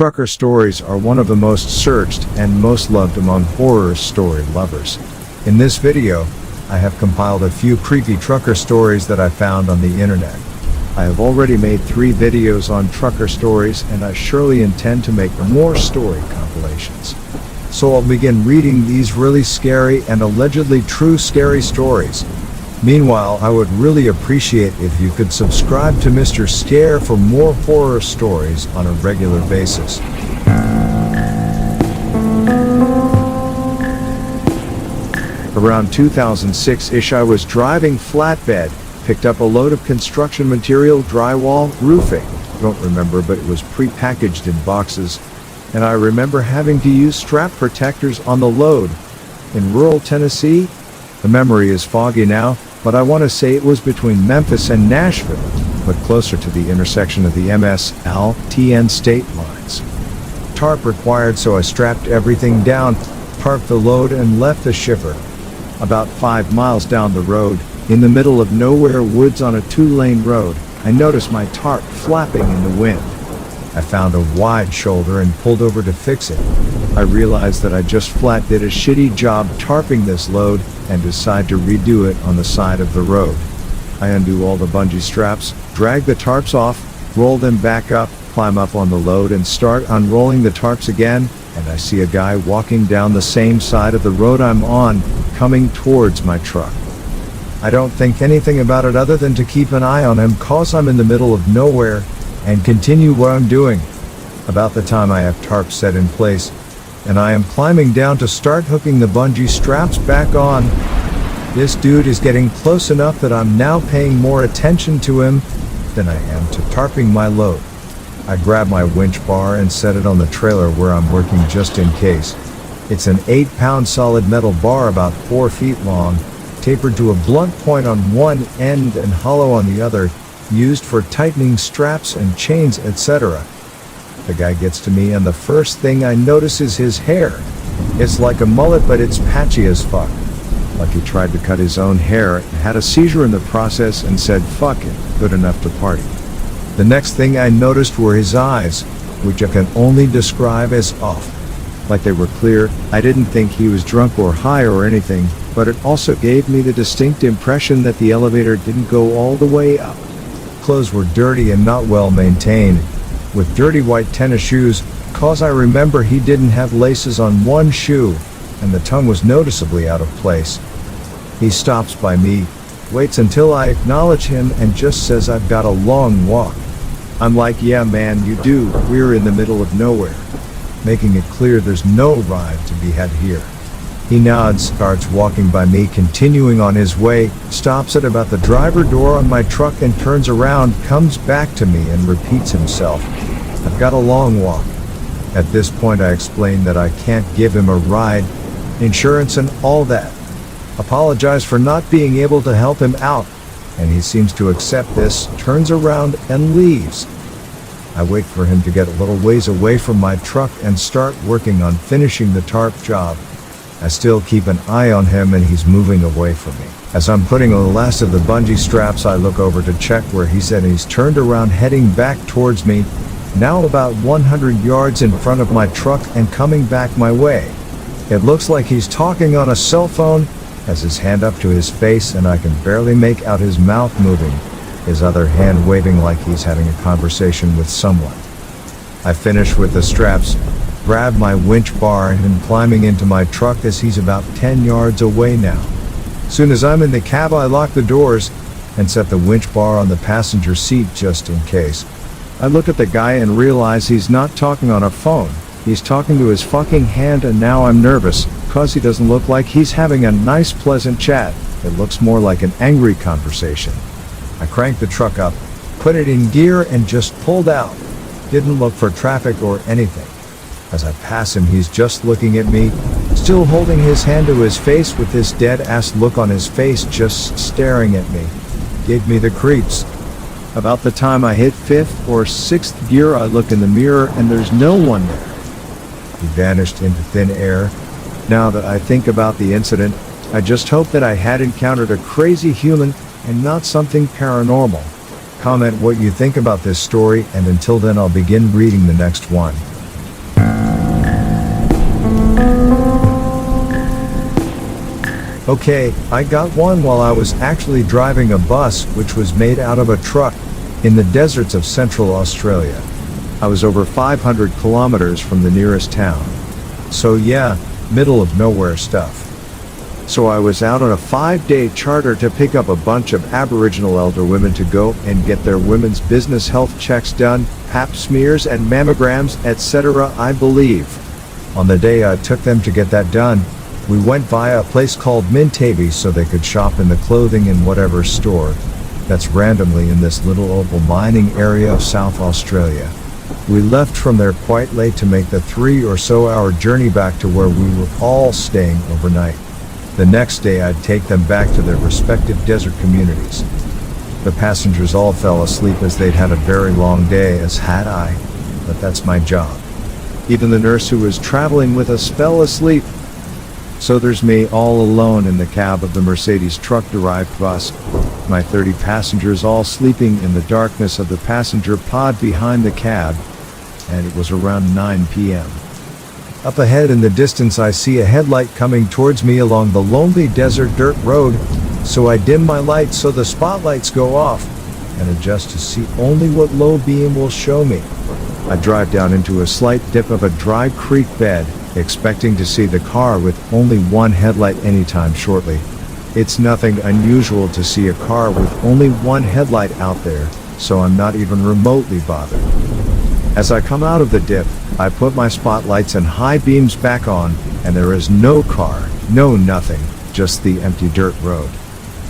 Trucker stories are one of the most searched and most loved among horror story lovers. In this video, I have compiled a few creepy trucker stories that I found on the internet. I have already made 3 videos on trucker stories, and I surely intend to make more story compilations. So I'll begin reading these really scary and allegedly true scary stories. Meanwhile, I would really appreciate if you could subscribe to Mr. Scare for more horror stories on a regular basis. Around 2006-ish, I was driving flatbed, picked up a load of construction material, drywall, roofing. Don't remember, but it was pre-packaged in boxes, and I remember having to use strap protectors on the load. In rural Tennessee, the memory is foggy now, but I want to say it was between Memphis and Nashville, but closer to the intersection of the MS-LTN state lines. Tarp required, so I strapped everything down, parked the load, and left the shipper. About 5 miles down the road, in the middle of nowhere woods on a 2-lane road, I noticed my tarp flapping in the wind. I found a wide shoulder and pulled over to fix it. I realized that I just flat did a shitty job tarping this load and decide to redo it on the side of the road. I undo all the bungee straps, drag the tarps off, roll them back up, climb up on the load and start unrolling the tarps again, and I see a guy walking down the same side of the road I'm on, coming towards my truck. I don't think anything about it other than to keep an eye on him cause I'm in the middle of nowhere, and continue what I'm doing. About the time I have tarps set in place, and I am climbing down to start hooking the bungee straps back on, this dude is getting close enough that I'm now paying more attention to him than I am to tarping my load. I grab my winch bar and set it on the trailer where I'm working just in case. It's an 8-pound solid metal bar about 4 feet long, tapered to a blunt point on one end and hollow on the other, used for tightening straps and chains, etc. The guy gets to me and the first thing I notice is his hair. It's like a mullet, but it's patchy as fuck. Like he tried to cut his own hair and had a seizure in the process and said fuck it, good enough to party. The next thing I noticed were his eyes, which I can only describe as off. Like they were clear. I didn't think he was drunk or high or anything, but it also gave me the distinct impression that the elevator didn't go all the way up. Clothes were dirty and not well maintained, with dirty white tennis shoes, cause I remember he didn't have laces on one shoe, and the tongue was noticeably out of place. He stops by me, waits until I acknowledge him, and just says I've got a long walk. I'm like, yeah man, you do, we're in the middle of nowhere. Making it clear there's no ride to be had here. He nods, starts walking by me, continuing on his way, stops at about the driver door on my truck and turns around, comes back to me and repeats himself. I've got a long walk. At this point I explain that I can't give him a ride, insurance and all that. Apologize for not being able to help him out, and he seems to accept this, turns around and leaves. I wait for him to get a little ways away from my truck and start working on finishing the tarp job. I still keep an eye on him and he's moving away from me. As I'm putting on the last of the bungee straps, I look over to check where he's at, and he's turned around heading back towards me, now about 100 yards in front of my truck and coming back my way. It looks like he's talking on a cell phone, has his hand up to his face, and I can barely make out his mouth moving, his other hand waving like he's having a conversation with someone. I finish with the straps, grab my winch bar, and am climbing into my truck as he's about 10 yards away now. Soon as I'm in the cab, I lock the doors and set the winch bar on the passenger seat just in case. I look at the guy and realize he's not talking on a phone. He's talking to his fucking hand, and now I'm nervous, cause he doesn't look like he's having a nice pleasant chat. It looks more like an angry conversation. I cranked the truck up, put it in gear, and just pulled out. Didn't look for traffic or anything. As I pass him, he's just looking at me, still holding his hand to his face with this dead-ass look on his face, just staring at me. Gave me the creeps. About the time I hit 5th or 6th gear, I look in the mirror and there's no one there. He vanished into thin air. Now that I think about the incident, I just hope that I had encountered a crazy human and not something paranormal. Comment what you think about this story, and until then I'll begin reading the next one. Okay, I got one while I was actually driving a bus which was made out of a truck in the deserts of Central Australia. I was over 500 kilometers from the nearest town. So yeah, middle of nowhere stuff. So I was out on a 5-day charter to pick up a bunch of Aboriginal elder women to go and get their women's business health checks done, pap smears and mammograms, etc. I believe. On the day I took them to get that done, we went via a place called Mintavi so they could shop in the clothing in whatever store that's randomly in this little opal mining area of South Australia. We left from there quite late to make the 3 or so hour journey back to where we were all staying overnight. The next day I'd take them back to their respective desert communities. The passengers all fell asleep as they'd had a very long day, as had I, but that's my job. Even the nurse who was traveling with us fell asleep. So there's me all alone in the cab of the Mercedes truck-derived bus, my 30 passengers all sleeping in the darkness of the passenger pod behind the cab, and it was around 9 p.m. Up ahead in the distance I see a headlight coming towards me along the lonely desert dirt road, so I dim my light so the spotlights go off, and adjust to see only what low beam will show me. I drive down into a slight dip of a dry creek bed, expecting to see the car with only one headlight anytime shortly. It's nothing unusual to see a car with only one headlight out there, so I'm not even remotely bothered. As I come out of the dip, I put my spotlights and high beams back on, and there is no car, no nothing, just the empty dirt road.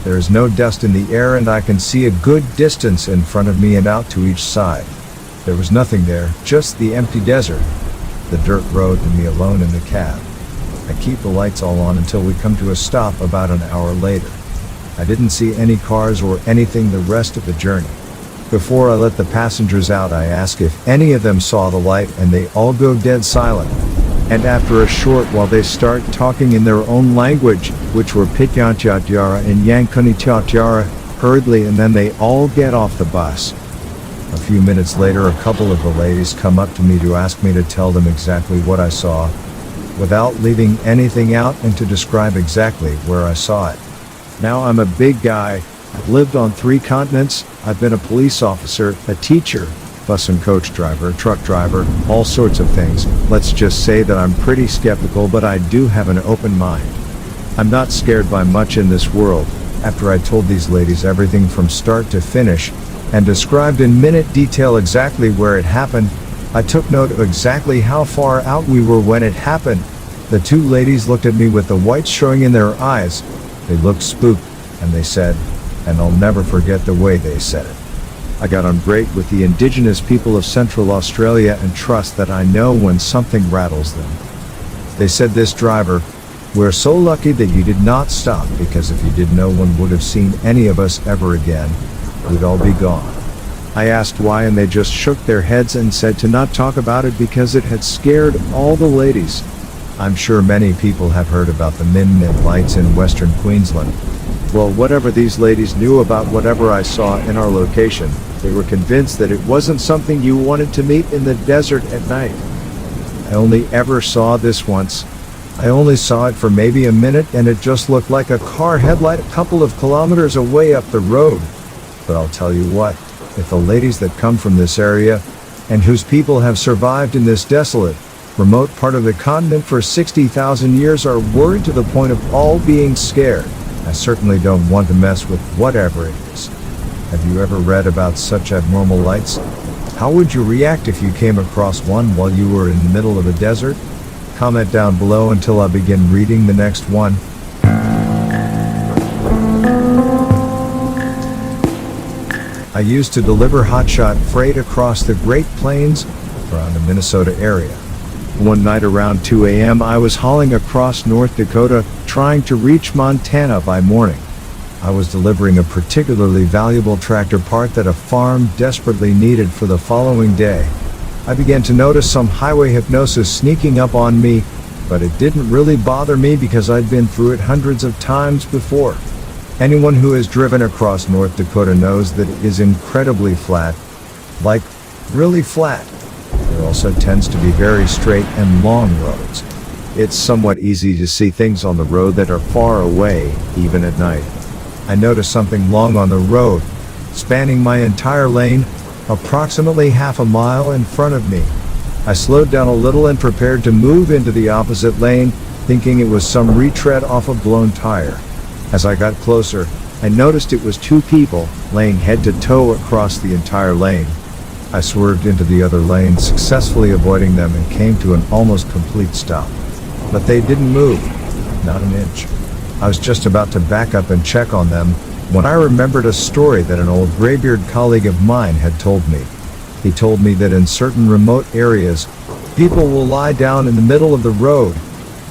There is no dust in the air and I can see a good distance in front of me and out to each side. There was nothing there, just the empty desert, the dirt road and me alone in the cab. I keep the lights all on until we come to a stop about an hour later. I didn't see any cars or anything the rest of the journey. Before I let the passengers out, I ask if any of them saw the light, and they all go dead silent. And after a short while they start talking in their own language, which were Pityantyatjara and Yankunitiatjara, hurriedly, and then they all get off the bus. A few minutes later, a couple of the ladies come up to me to ask me to tell them exactly what I saw, without leaving anything out, and to describe exactly where I saw it. Now I'm a big guy. I've lived on 3 continents. I've been a police officer, a teacher, bus and coach driver, truck driver, all sorts of things. Let's just say that I'm pretty skeptical, but I do have an open mind. I'm not scared by much in this world. After I told these ladies everything from start to finish, and described in minute detail exactly where it happened, I took note of exactly how far out we were when it happened. The 2 ladies looked at me with the whites showing in their eyes. They looked spooked, and they said, and I'll never forget the way they said it, I got on great with the indigenous people of Central Australia and trust that I know when something rattles them. They said, this driver, we're so lucky that you did not stop, because if you did, no one would have seen any of us ever again. We'd all be gone. I asked why, and they just shook their heads and said to not talk about it because it had scared all the ladies. I'm sure many people have heard about the Min Min lights in Western Queensland. Well, whatever these ladies knew about whatever I saw in our location, they were convinced that it wasn't something you wanted to meet in the desert at night. I only ever saw this once. I only saw it for maybe a minute, and it just looked like a car headlight a couple of kilometers away up the road. But I'll tell you what, if the ladies that come from this area, and whose people have survived in this desolate, remote part of the continent for 60,000 years are worried to the point of all being scared, I certainly don't want to mess with whatever it is. Have you ever read about such abnormal lights? How would you react if you came across one while you were in the middle of a desert? Comment down below until I begin reading the next one. I used to deliver hotshot freight across the Great Plains around the Minnesota area. One night around 2 a.m. I was hauling across North Dakota, trying to reach Montana by morning. I was delivering a particularly valuable tractor part that a farm desperately needed for the following day. I began to notice some highway hypnosis sneaking up on me, but it didn't really bother me because I'd been through it hundreds of times before. Anyone who has driven across North Dakota knows that it is incredibly flat, like really flat. There also tends to be very straight and long roads. It's somewhat easy to see things on the road that are far away, even at night. I noticed something long on the road, spanning my entire lane, approximately half a mile in front of me. I slowed down a little and prepared to move into the opposite lane, thinking it was some retread off a blown tire. As I got closer, I noticed it was two people, laying head to toe across the entire lane. I swerved into the other lane, successfully avoiding them, and came to an almost complete stop. But they didn't move, not an inch. I was just about to back up and check on them, when I remembered a story that an old graybeard colleague of mine had told me. He told me that in certain remote areas, people will lie down in the middle of the road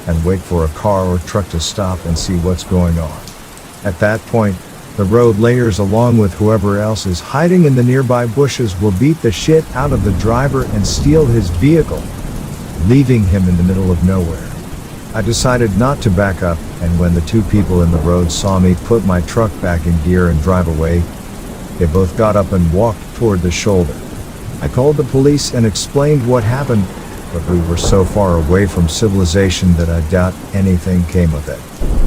and wait for a car or truck to stop and see what's going on. At that point, the road layers, along with whoever else is hiding in the nearby bushes, will beat the shit out of the driver and steal his vehicle, leaving him in the middle of nowhere. I decided not to back up, and when the two people in the road saw me put my truck back in gear and drive away, they both got up and walked toward the shoulder. I called the police and explained what happened, but we were so far away from civilization that I doubt anything came of it.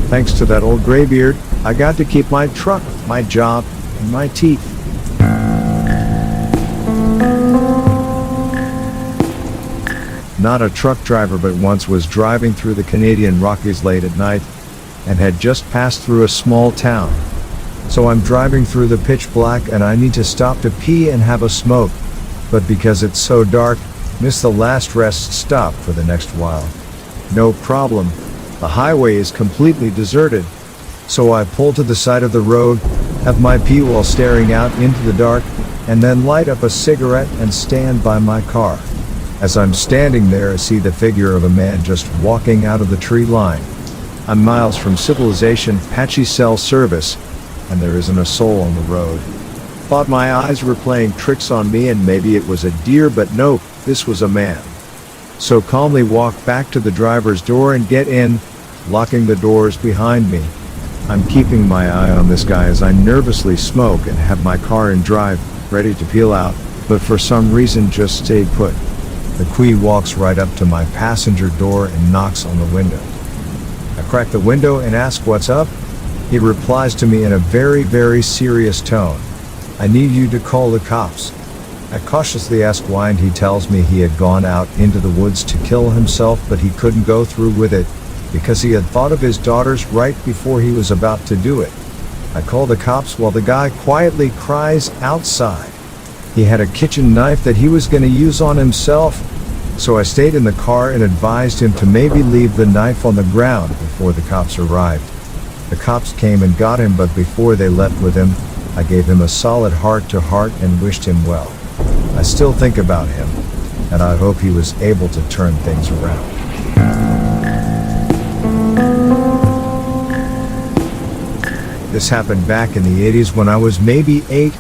Thanks to that old graybeard, I got to keep my truck, my job, and my teeth. Not a truck driver, but once was driving through the Canadian Rockies late at night and had just passed through a small town. So I'm driving through the pitch black and I need to stop to pee and have a smoke, but because it's so dark, miss the last rest stop for the next while. No problem, the highway is completely deserted, so I pull to the side of the road, have my pee while staring out into the dark, and then light up a cigarette and stand by my car. As I'm standing there, I see the figure of a man just walking out of the tree line. I'm miles from civilization, patchy cell service, and there isn't a soul on the road. Thought my eyes were playing tricks on me and maybe it was a deer, but nope, this was a man. So calmly walk back to the driver's door and get in, locking the doors behind me. I'm keeping my eye on this guy as I nervously smoke and have my car in drive, ready to peel out, but for some reason just stayed put. The Quee walks right up to my passenger door and knocks on the window. I crack the window and ask what's up. He replies to me in a very, very serious tone. I need you to call the cops. I cautiously ask why, and he tells me he had gone out into the woods to kill himself, but he couldn't go through with it because he had thought of his daughters right before he was about to do it. I call the cops while the guy quietly cries outside. He had a kitchen knife that he was going to use on himself, so I stayed in the car and advised him to maybe leave the knife on the ground before the cops arrived. The cops came and got him, but before they left with him, I gave him a solid heart-to-heart and wished him well. I still think about him, and I hope he was able to turn things around. This happened back in the 80s when I was maybe 8,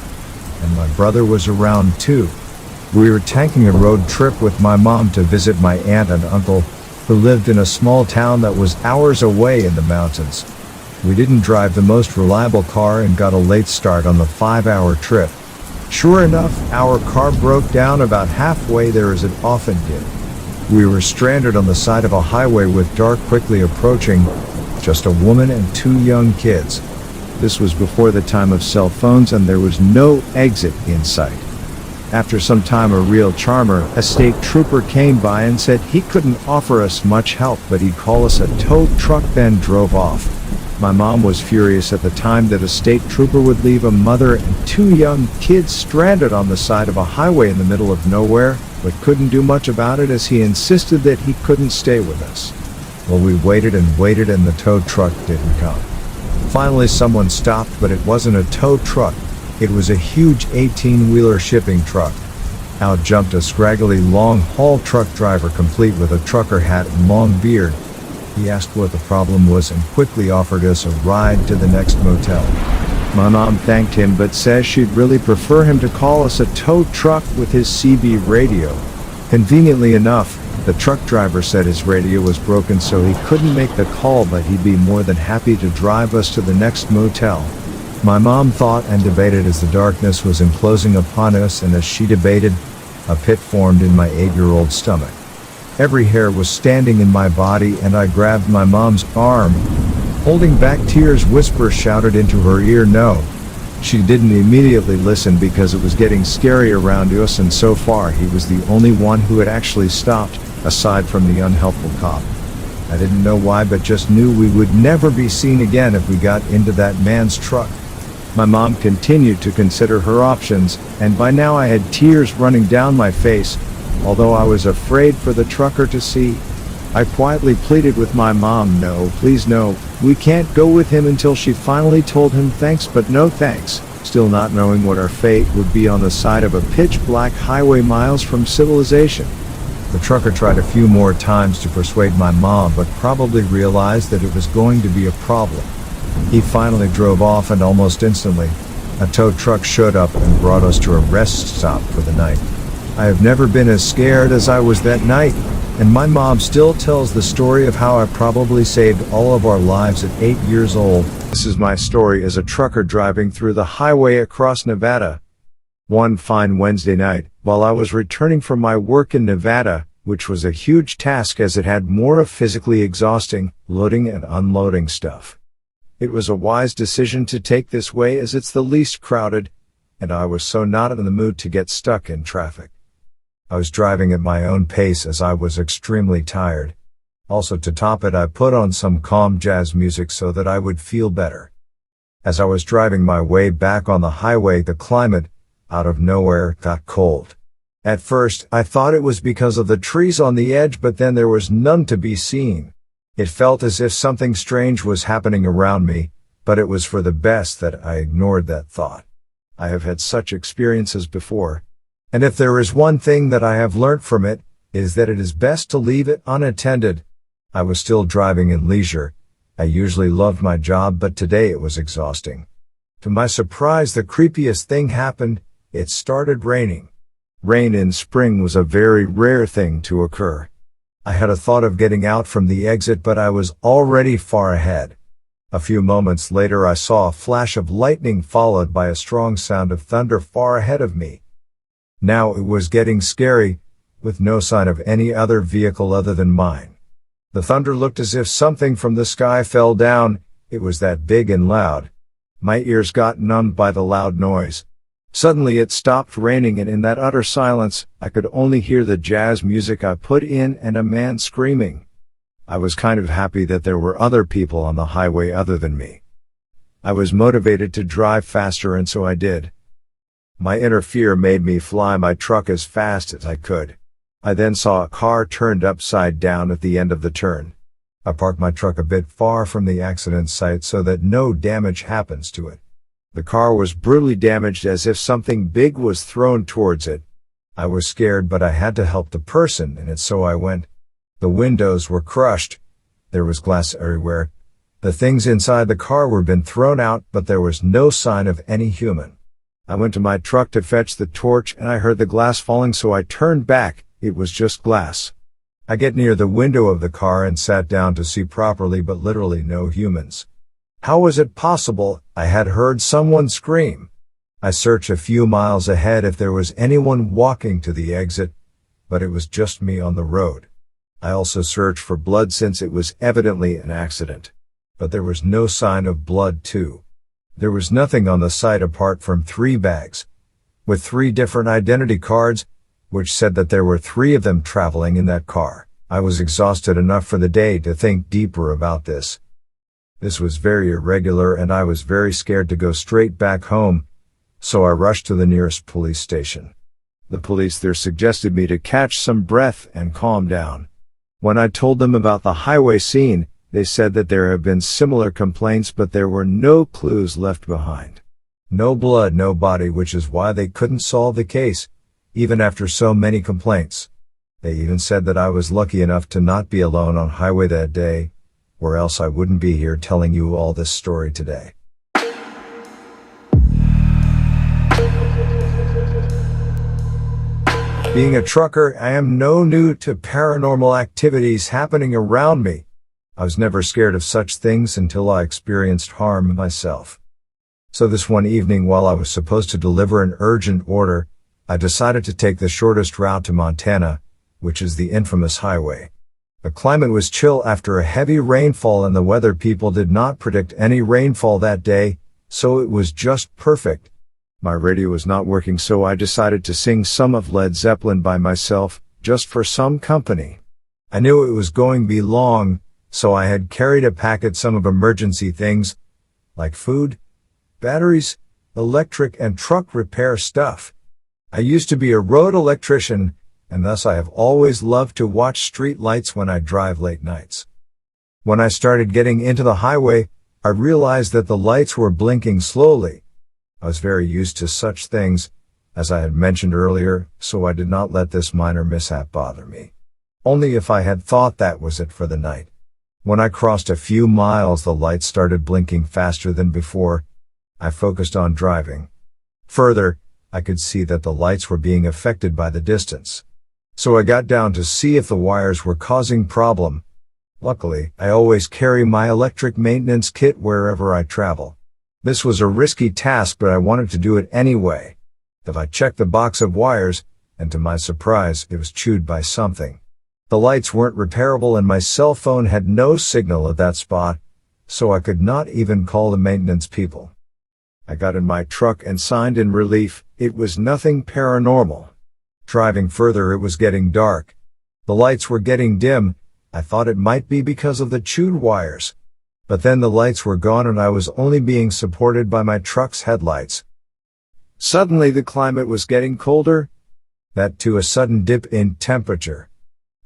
and my brother was around too. We were taking a road trip with my mom to visit my aunt and uncle, who lived in a small town that was hours away in the mountains. We didn't drive the most reliable car and got a late start on the 5-hour trip. Sure enough, our car broke down about halfway there, as it often did. We were stranded on the side of a highway with dark quickly approaching, just a woman and 2 young kids. This was before the time of cell phones and there was no exit in sight. After some time, a real charmer, a state trooper, came by and said he couldn't offer us much help, but he'd call us a tow truck, then drove off. My mom was furious at the time that a state trooper would leave a mother and 2 young kids stranded on the side of a highway in the middle of nowhere, but couldn't do much about it as he insisted that he couldn't stay with us. Well, we waited and waited and the tow truck didn't come. Finally someone stopped, but it wasn't a tow truck. It was a huge 18-wheeler shipping truck. Out jumped a scraggly long-haul truck driver, complete with a trucker hat and long beard. He asked what the problem was and quickly offered us a ride to the next motel. My mom thanked him but says she'd really prefer him to call us a tow truck with his CB radio. Conveniently enough, the truck driver said his radio was broken so he couldn't make the call, but he'd be more than happy to drive us to the next motel. My mom thought and debated as the darkness was enclosing upon us, and as she debated, a pit formed in my 8-year-old stomach. Every hair was standing in my body and I grabbed my mom's arm. Holding back tears, Whisper shouted into her ear, "No." She didn't immediately listen because it was getting scary around us, and so far he was the only one who had actually stopped, aside from the unhelpful cop. I didn't know why, but just knew we would never be seen again if we got into that man's truck. My mom continued to consider her options, and by now I had tears running down my face, although I was afraid for the trucker to see. I quietly pleaded with my mom, "No, please no, we can't go with him," until she finally told him thanks but no thanks, still not knowing what our fate would be on the side of a pitch-black highway miles from civilization. The trucker tried a few more times to persuade my mom, but probably realized that it was going to be a problem. He finally drove off, and almost instantly, a tow truck showed up and brought us to a rest stop for the night. I have never been as scared as I was that night, and my mom still tells the story of how I probably saved all of our lives at 8 years old. This is my story as a trucker driving through the highway across Nevada. One fine Wednesday night, while I was returning from my work in Nevada, which was a huge task as it had more of physically exhausting, loading and unloading stuff. It was a wise decision to take this way as it's the least crowded, and I was so not in the mood to get stuck in traffic. I was driving at my own pace as I was extremely tired. Also, to top it, I put on some calm jazz music so that I would feel better. As I was driving my way back on the highway, the climate, out of nowhere, got cold. At first, I thought it was because of the trees on the edge, but then there was none to be seen. It felt as if something strange was happening around me, but it was for the best that I ignored that thought. I have had such experiences before, and if there is one thing that I have learnt from it, is that it is best to leave it unattended. I was still driving in leisure. I usually loved my job, but today it was exhausting. To my surprise, the creepiest thing happened. It started raining. Rain in spring was a very rare thing to occur. I had a thought of getting out from the exit, but I was already far ahead. A few moments later, I saw a flash of lightning followed by a strong sound of thunder far ahead of me. Now it was getting scary, with no sign of any other vehicle other than mine. The thunder looked as if something from the sky fell down. It was that big and loud. My ears got numbed by the loud noise. Suddenly it stopped raining, and in that utter silence, I could only hear the jazz music I put in and a man screaming. I was kind of happy that there were other people on the highway other than me. I was motivated to drive faster, and so I did. My inner fear made me fly my truck as fast as I could. I then saw a car turned upside down at the end of the turn. I parked my truck a bit far from the accident site so that no damage happens to it. The car was brutally damaged, as if something big was thrown towards it. I was scared, but I had to help the person in it, so I went. The windows were crushed. There was glass everywhere. The things inside the car were been thrown out, but there was no sign of any human. I went to my truck to fetch the torch, and I heard the glass falling, so I turned back. It was just glass. I get near the window of the car and sat down to see properly, but literally no humans. How was it possible? I had heard someone scream. I searched a few miles ahead if there was anyone walking to the exit, but it was just me on the road. I also searched for blood, since it was evidently an accident. But there was no sign of blood too. There was nothing on the site apart from 3 bags, with 3 different identity cards, which said that there were 3 of them traveling in that car. I was exhausted enough for the day to think deeper about this. This was very irregular, and I was very scared to go straight back home, so I rushed to the nearest police station. The police there suggested me to catch some breath and calm down. When I told them about the highway scene, they said that there have been similar complaints, but there were no clues left behind. No blood, no body, which is why they couldn't solve the case, even after so many complaints. They even said that I was lucky enough to not be alone on highway that day, or else I wouldn't be here telling you all this story today. Being a trucker, I am no new to paranormal activities happening around me. I was never scared of such things until I experienced harm myself. So this one evening, while I was supposed to deliver an urgent order, I decided to take the shortest route to Montana, which is the infamous highway. The climate was chill after a heavy rainfall and the weather people did not predict any rainfall that day, so it was just perfect. My radio was not working, so I decided to sing some of Led Zeppelin by myself, just for some company. I knew it was going to be long, so I had carried a packet some of emergency things, like food, batteries, electric and truck repair stuff. I used to be a road electrician, and thus I have always loved to watch street lights when I drive late nights. When I started getting into the highway, I realized that the lights were blinking slowly. I was very used to such things, as I had mentioned earlier, so I did not let this minor mishap bother me. Only if I had thought that was it for the night. When I crossed a few miles, the lights started blinking faster than before. I focused on driving. Further, I could see that the lights were being affected by the distance. So I got down to see if the wires were causing problem. Luckily, I always carry my electric maintenance kit wherever I travel. This was a risky task, but I wanted to do it anyway. If I checked the box of wires, and to my surprise, it was chewed by something. The lights weren't repairable and my cell phone had no signal at that spot, so I could not even call the maintenance people. I got in my truck and signed in relief. It was nothing paranormal. Driving further, it was getting dark. The lights were getting dim. I thought it might be because of the chewed wires. But then the lights were gone and I was only being supported by my truck's headlights. Suddenly the climate was getting colder. That too, a sudden dip in temperature.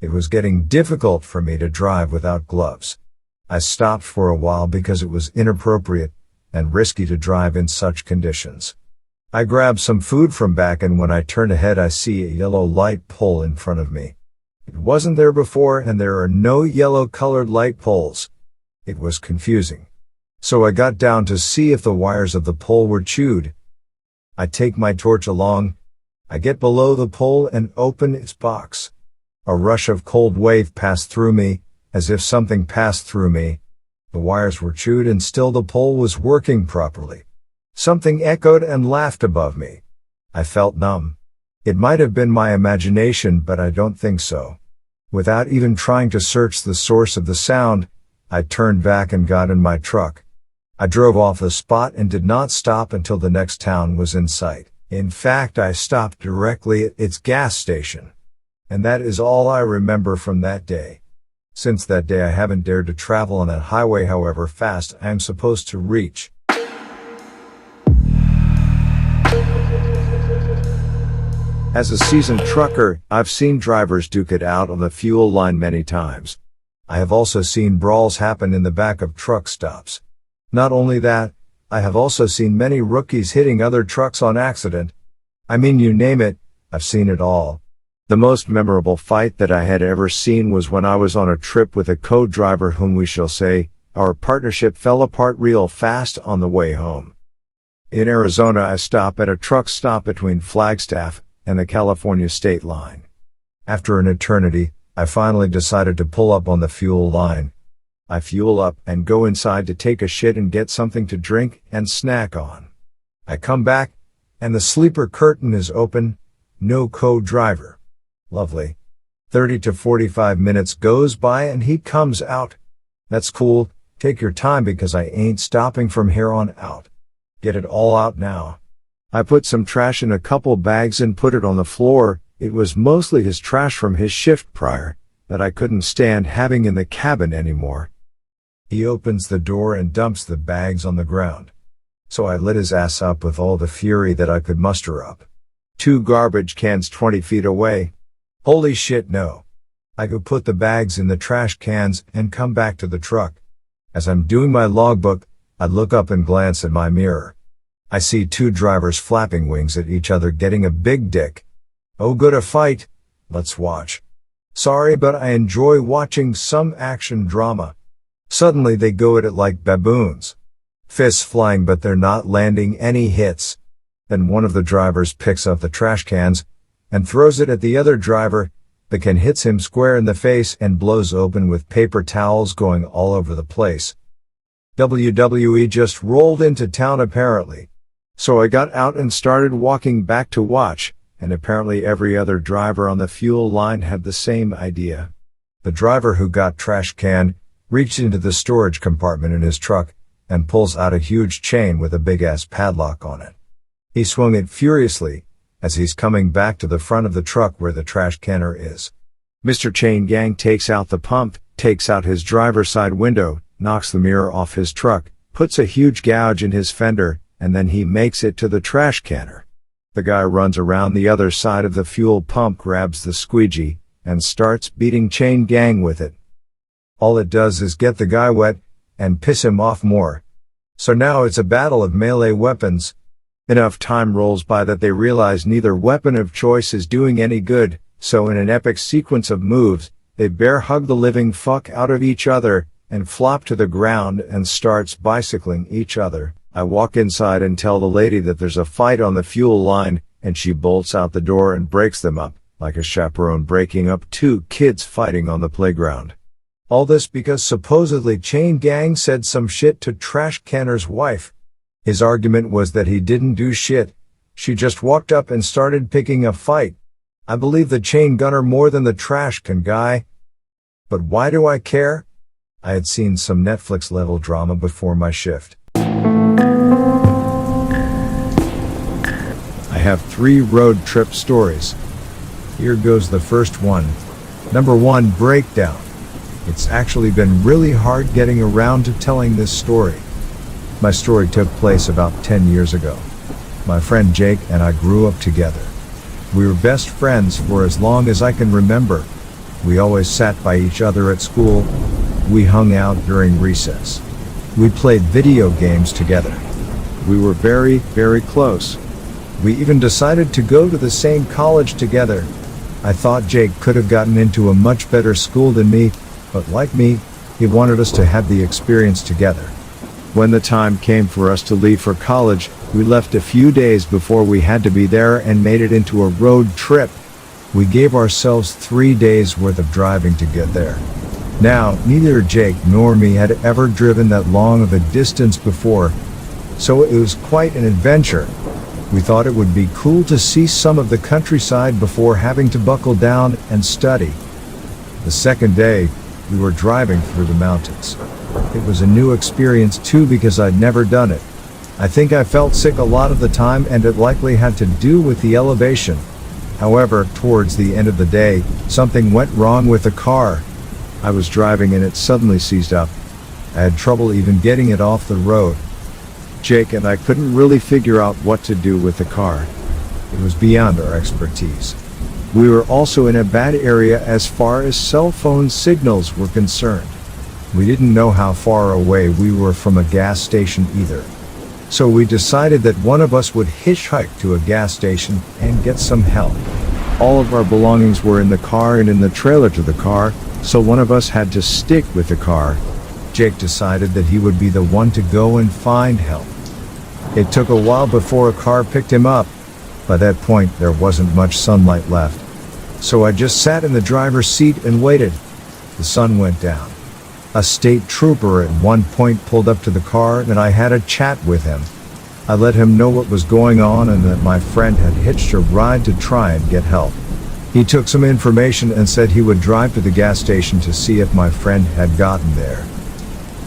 It was getting difficult for me to drive without gloves. I stopped for a while because it was inappropriate and risky to drive in such conditions. I grabbed some food from back, and when I turned ahead I see a yellow light pole in front of me. It wasn't there before, and there are no yellow-colored light poles. It was confusing. So I got down to see if the wires of the pole were chewed. I take my torch along. I get below the pole and open its box. A rush of cold wave passed through me, as if something passed through me. The wires were chewed and still the pole was working properly. Something echoed and laughed above me. I felt numb. It might have been my imagination, but I don't think so. Without even trying to search the source of the sound, I turned back and got in my truck. I drove off the spot and did not stop until the next town was in sight. In fact, I stopped directly at its gas station. And that is all I remember from that day. Since that day I haven't dared to travel on that highway however fast I am supposed to reach. As a seasoned trucker, I've seen drivers duke it out on the fuel line many times. I have also seen brawls happen in the back of truck stops. Not only that, I have also seen many rookies hitting other trucks on accident. I mean, you name it, I've seen it all. The most memorable fight that I had ever seen was when I was on a trip with a co-driver whom we shall say, our partnership fell apart real fast on the way home. In Arizona, I stopped at a truck stop between Flagstaff and the California state line. After an eternity, I finally decided to pull up on the fuel line. I fuel up and go inside to take a shit and get something to drink and snack on. I come back, and the sleeper curtain is open, no co-driver. Lovely. 30 to 45 minutes goes by and he comes out. That's cool, take your time because I ain't stopping from here on out. Get it all out now. I put some trash in a couple bags and put it on the floor. It was mostly his trash from his shift prior, that I couldn't stand having in the cabin anymore. He opens the door and dumps the bags on the ground. So I lit his ass up with all the fury that I could muster up. 2 garbage cans 20 feet away. Holy shit, no. I could put the bags in the trash cans and come back to the truck. As I'm doing my logbook, I look up and glance at my mirror. I see 2 drivers flapping wings at each other getting a big dick. Oh, good, a fight. Let's watch. Sorry, but I enjoy watching some action drama. Suddenly they go at it like baboons. Fists flying, but they're not landing any hits. Then one of the drivers picks up the trash cans and throws it at the other driver. The can hits him square in the face and blows open with paper towels going all over the place. WWE just rolled into town apparently. So I got out and started walking back to watch, and apparently every other driver on the fuel line had the same idea. The driver who got trash can reached into the storage compartment in his truck and pulls out a huge chain with a big-ass padlock on it. He swung it furiously as he's coming back to the front of the truck where the trash canner is. Mr. Chain Gang takes out the pump, takes out his driver's side window, knocks the mirror off his truck, puts a huge gouge in his fender, and then he makes it to the trash canner. The guy runs around the other side of the fuel pump, grabs the squeegee, and starts beating Chain Gang with it. All it does is get the guy wet and piss him off more. So now it's a battle of melee weapons. Enough time rolls by that they realize neither weapon of choice is doing any good, so in an epic sequence of moves, they bear hug the living fuck out of each other and flop to the ground and starts bicycling each other. I walk inside and tell the lady that there's a fight on the fuel line, and she bolts out the door and breaks them up, like a chaperone breaking up two kids fighting on the playground. All this because supposedly Chain Gang said some shit to Trash Canner's wife. His argument was that he didn't do shit. She just walked up and started picking a fight. I believe the chain gunner more than the trash can guy. But why do I care? I had seen some Netflix level drama before my shift. I have 3 road trip stories. Here goes the first one. Number 1, breakdown. It's actually been really hard getting around to telling this story. My story took place about 10 years ago. My friend Jake and I grew up together. We were best friends for as long as I can remember. We always sat by each other at school. We hung out during recess. We played video games together. We were very, very close. We even decided to go to the same college together. I thought Jake could have gotten into a much better school than me, but like me, he wanted us to have the experience together. When the time came for us to leave for college, we left a few days before we had to be there and made it into a road trip. We gave ourselves 3 days worth of driving to get there. Now, neither Jake nor me had ever driven that long of a distance before, so it was quite an adventure. We thought it would be cool to see some of the countryside before having to buckle down and study. The second day, we were driving through the mountains. It was a new experience too because I'd never done it. I think I felt sick a lot of the time and it likely had to do with the elevation. However, towards the end of the day, something went wrong with the car. I was driving and it suddenly seized up. I had trouble even getting it off the road. Jake and I couldn't really figure out what to do with the car. It was beyond our expertise. We were also in a bad area as far as cell phone signals were concerned. We didn't know how far away we were from a gas station either. So we decided that one of us would hitchhike to a gas station and get some help. All of our belongings were in the car and in the trailer to the car, so one of us had to stick with the car. Jake decided that he would be the one to go and find help. It took a while before a car picked him up. By that point, there wasn't much sunlight left. So I just sat in the driver's seat and waited. The sun went down. A state trooper at one point pulled up to the car and I had a chat with him. I let him know what was going on and that my friend had hitched a ride to try and get help. He took some information and said he would drive to the gas station to see if my friend had gotten there.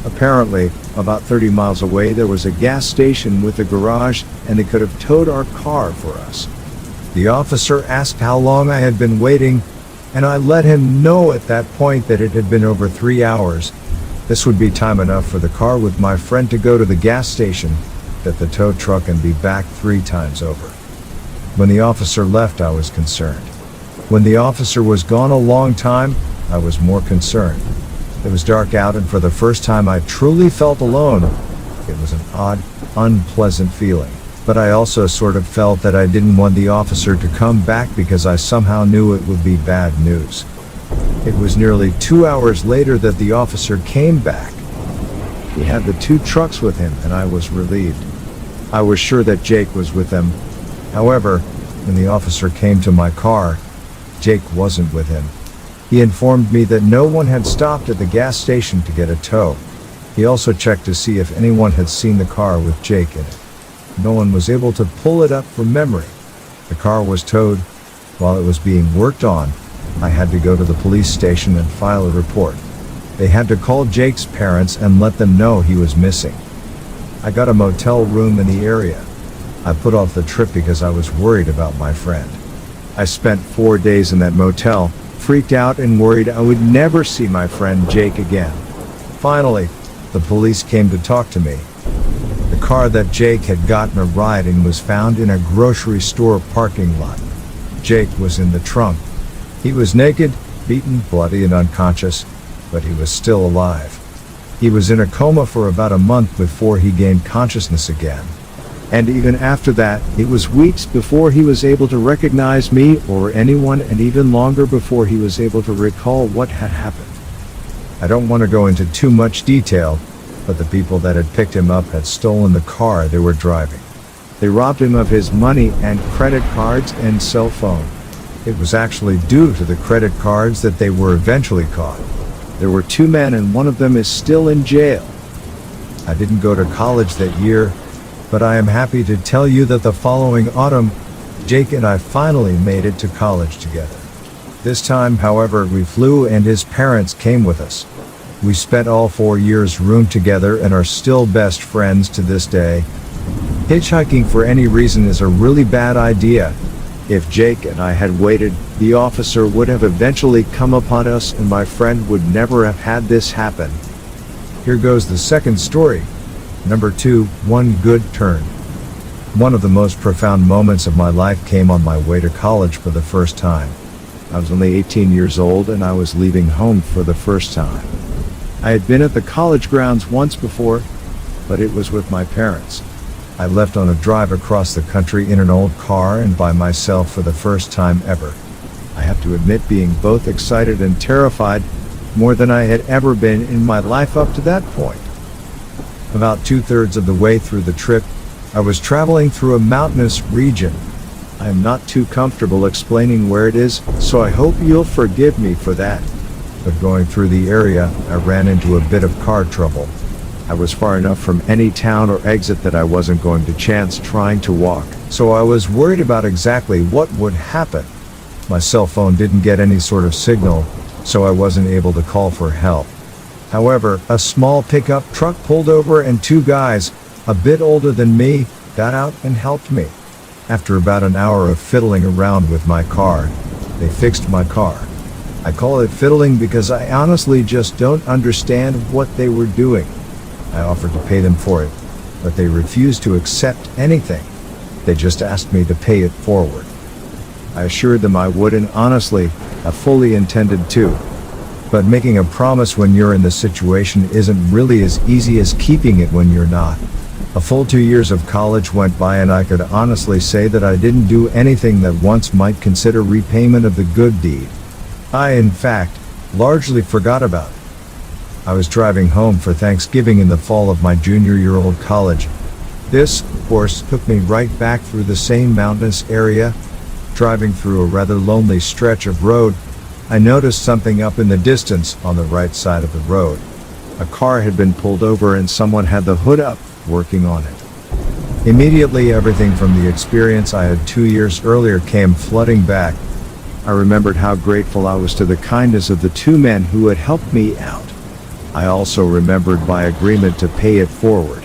Apparently, about 30 miles away there was a gas station with a garage and they could have towed our car for us. The officer asked how long I had been waiting, and I let him know at that point that it had been over 3 hours. This would be time enough for the car with my friend to go to the gas station, get the tow truck and be back 3 times over. When the officer left, I was concerned. When the officer was gone a long time, I was more concerned. It was dark out and for the first time I truly felt alone. It was an odd, unpleasant feeling. But I also sort of felt that I didn't want the officer to come back because I somehow knew it would be bad news. It was nearly 2 hours later that the officer came back. He had the 2 trucks with him and I was relieved. I was sure that Jake was with them. However, when the officer came to my car, Jake wasn't with him. He informed me that no one had stopped at the gas station to get a tow. He also checked to see if anyone had seen the car with Jake in it. No one was able to pull it up from memory. The car was towed. While it was being worked on, I had to go to the police station and file a report. They had to call Jake's parents and let them know he was missing. I got a motel room in the area. I put off the trip because I was worried about my friend. I spent 4 days in that motel, freaked out and worried I would never see my friend Jake again. Finally, the police came to talk to me. The car that Jake had gotten a ride in was found in a grocery store parking lot. Jake was in the trunk. He was naked, beaten, bloody and unconscious, but he was still alive. He was in a coma for about a month before he gained consciousness again. And even after that, it was weeks before he was able to recognize me or anyone, and even longer before he was able to recall what had happened. I don't want to go into too much detail, but the people that had picked him up had stolen the car they were driving. They robbed him of his money and credit cards and cell phone. It was actually due to the credit cards that they were eventually caught. There were 2 men and one of them is still in jail. I didn't go to college that year, but I am happy to tell you that the following autumn, Jake and I finally made it to college together. This time, however, we flew and his parents came with us. We spent all 4 years roomed together and are still best friends to this day. Hitchhiking for any reason is a really bad idea. If Jake and I had waited, the officer would have eventually come upon us and my friend would never have had this happen. Here goes the second story. Number 2, One Good Turn. One of the most profound moments of my life came on my way to college for the first time. I was only 18 years old and I was leaving home for the first time. I had been at the college grounds once before, but it was with my parents. I left on a drive across the country in an old car and by myself for the first time ever. I have to admit being both excited and terrified, more than I had ever been in my life up to that point. About 2/3 of the way through the trip, I was traveling through a mountainous region. I am not too comfortable explaining where it is, so I hope you'll forgive me for that. But going through the area, I ran into a bit of car trouble. I was far enough from any town or exit that I wasn't going to chance trying to walk, so I was worried about exactly what would happen. My cell phone didn't get any sort of signal, so I wasn't able to call for help. However, a small pickup truck pulled over and 2 guys, a bit older than me, got out and helped me. After about an hour of fiddling around with my car, they fixed my car. I call it fiddling because I honestly just don't understand what they were doing. I offered to pay them for it, but they refused to accept anything. They just asked me to pay it forward. I assured them I would, and honestly, I fully intended to. But making a promise when you're in the situation isn't really as easy as keeping it when you're not. A full 2 years of college went by and I could honestly say that I didn't do anything that once might consider repayment of the good deed. I, in fact, largely forgot about it. I was driving home for Thanksgiving in the fall of my junior year old college. This, of course, took me right back through the same mountainous area. Driving through a rather lonely stretch of road, I noticed something up in the distance on the right side of the road. A car had been pulled over and someone had the hood up, working on it. Immediately everything from the experience I had 2 years earlier came flooding back. I remembered how grateful I was to the kindness of the 2 men who had helped me out. I also remembered by agreement to pay it forward.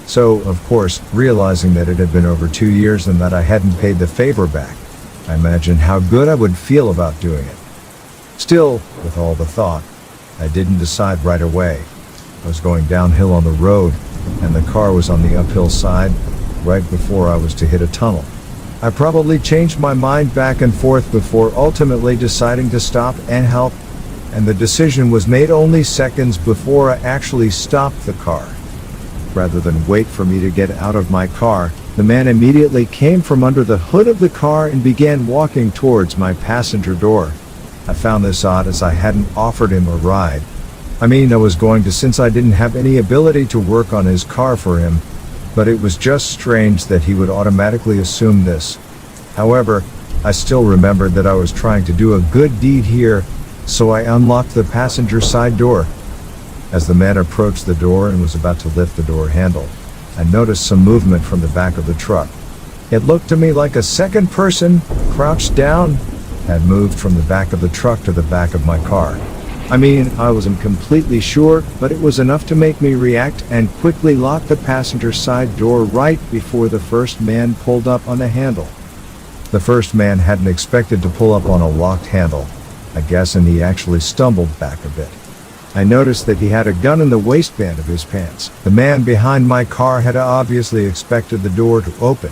So, of course, realizing that it had been over 2 years and that I hadn't paid the favor back, I imagined how good I would feel about doing it. Still, with all the thought, I didn't decide right away. I was going downhill on the road, and the car was on the uphill side, right before I was to hit a tunnel. I probably changed my mind back and forth before ultimately deciding to stop and help, and the decision was made only seconds before I actually stopped the car. Rather than wait for me to get out of my car, the man immediately came from under the hood of the car and began walking towards my passenger door. I found this odd as I hadn't offered him a ride. I mean, I was going to, since I didn't have any ability to work on his car for him, but it was just strange that he would automatically assume this. However, I still remembered that I was trying to do a good deed here, so I unlocked the passenger side door. As the man approached the door and was about to lift the door handle, I noticed some movement from the back of the truck. It looked to me like a second person, crouched down, had moved from the back of the truck to the back of my car. I mean, I wasn't completely sure, but it was enough to make me react and quickly lock the passenger side door right before the first man pulled up on the handle. The first man hadn't expected to pull up on a locked handle, I guess, and he actually stumbled back a bit. I noticed that he had a gun in the waistband of his pants. The man behind my car had obviously expected the door to open.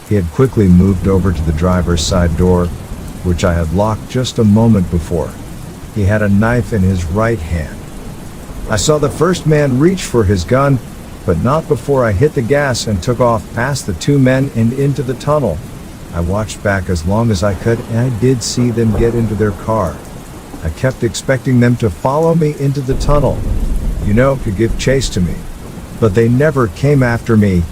He had quickly moved over to the driver's side door, which I had locked just a moment before. He had a knife in his right hand. I saw the first man reach for his gun, but not before I hit the gas and took off past the two men and into the tunnel. I watched back as long as I could, and I did see them get into their car. I kept expecting them to follow me into the tunnel, to give chase to me. But they never came after me.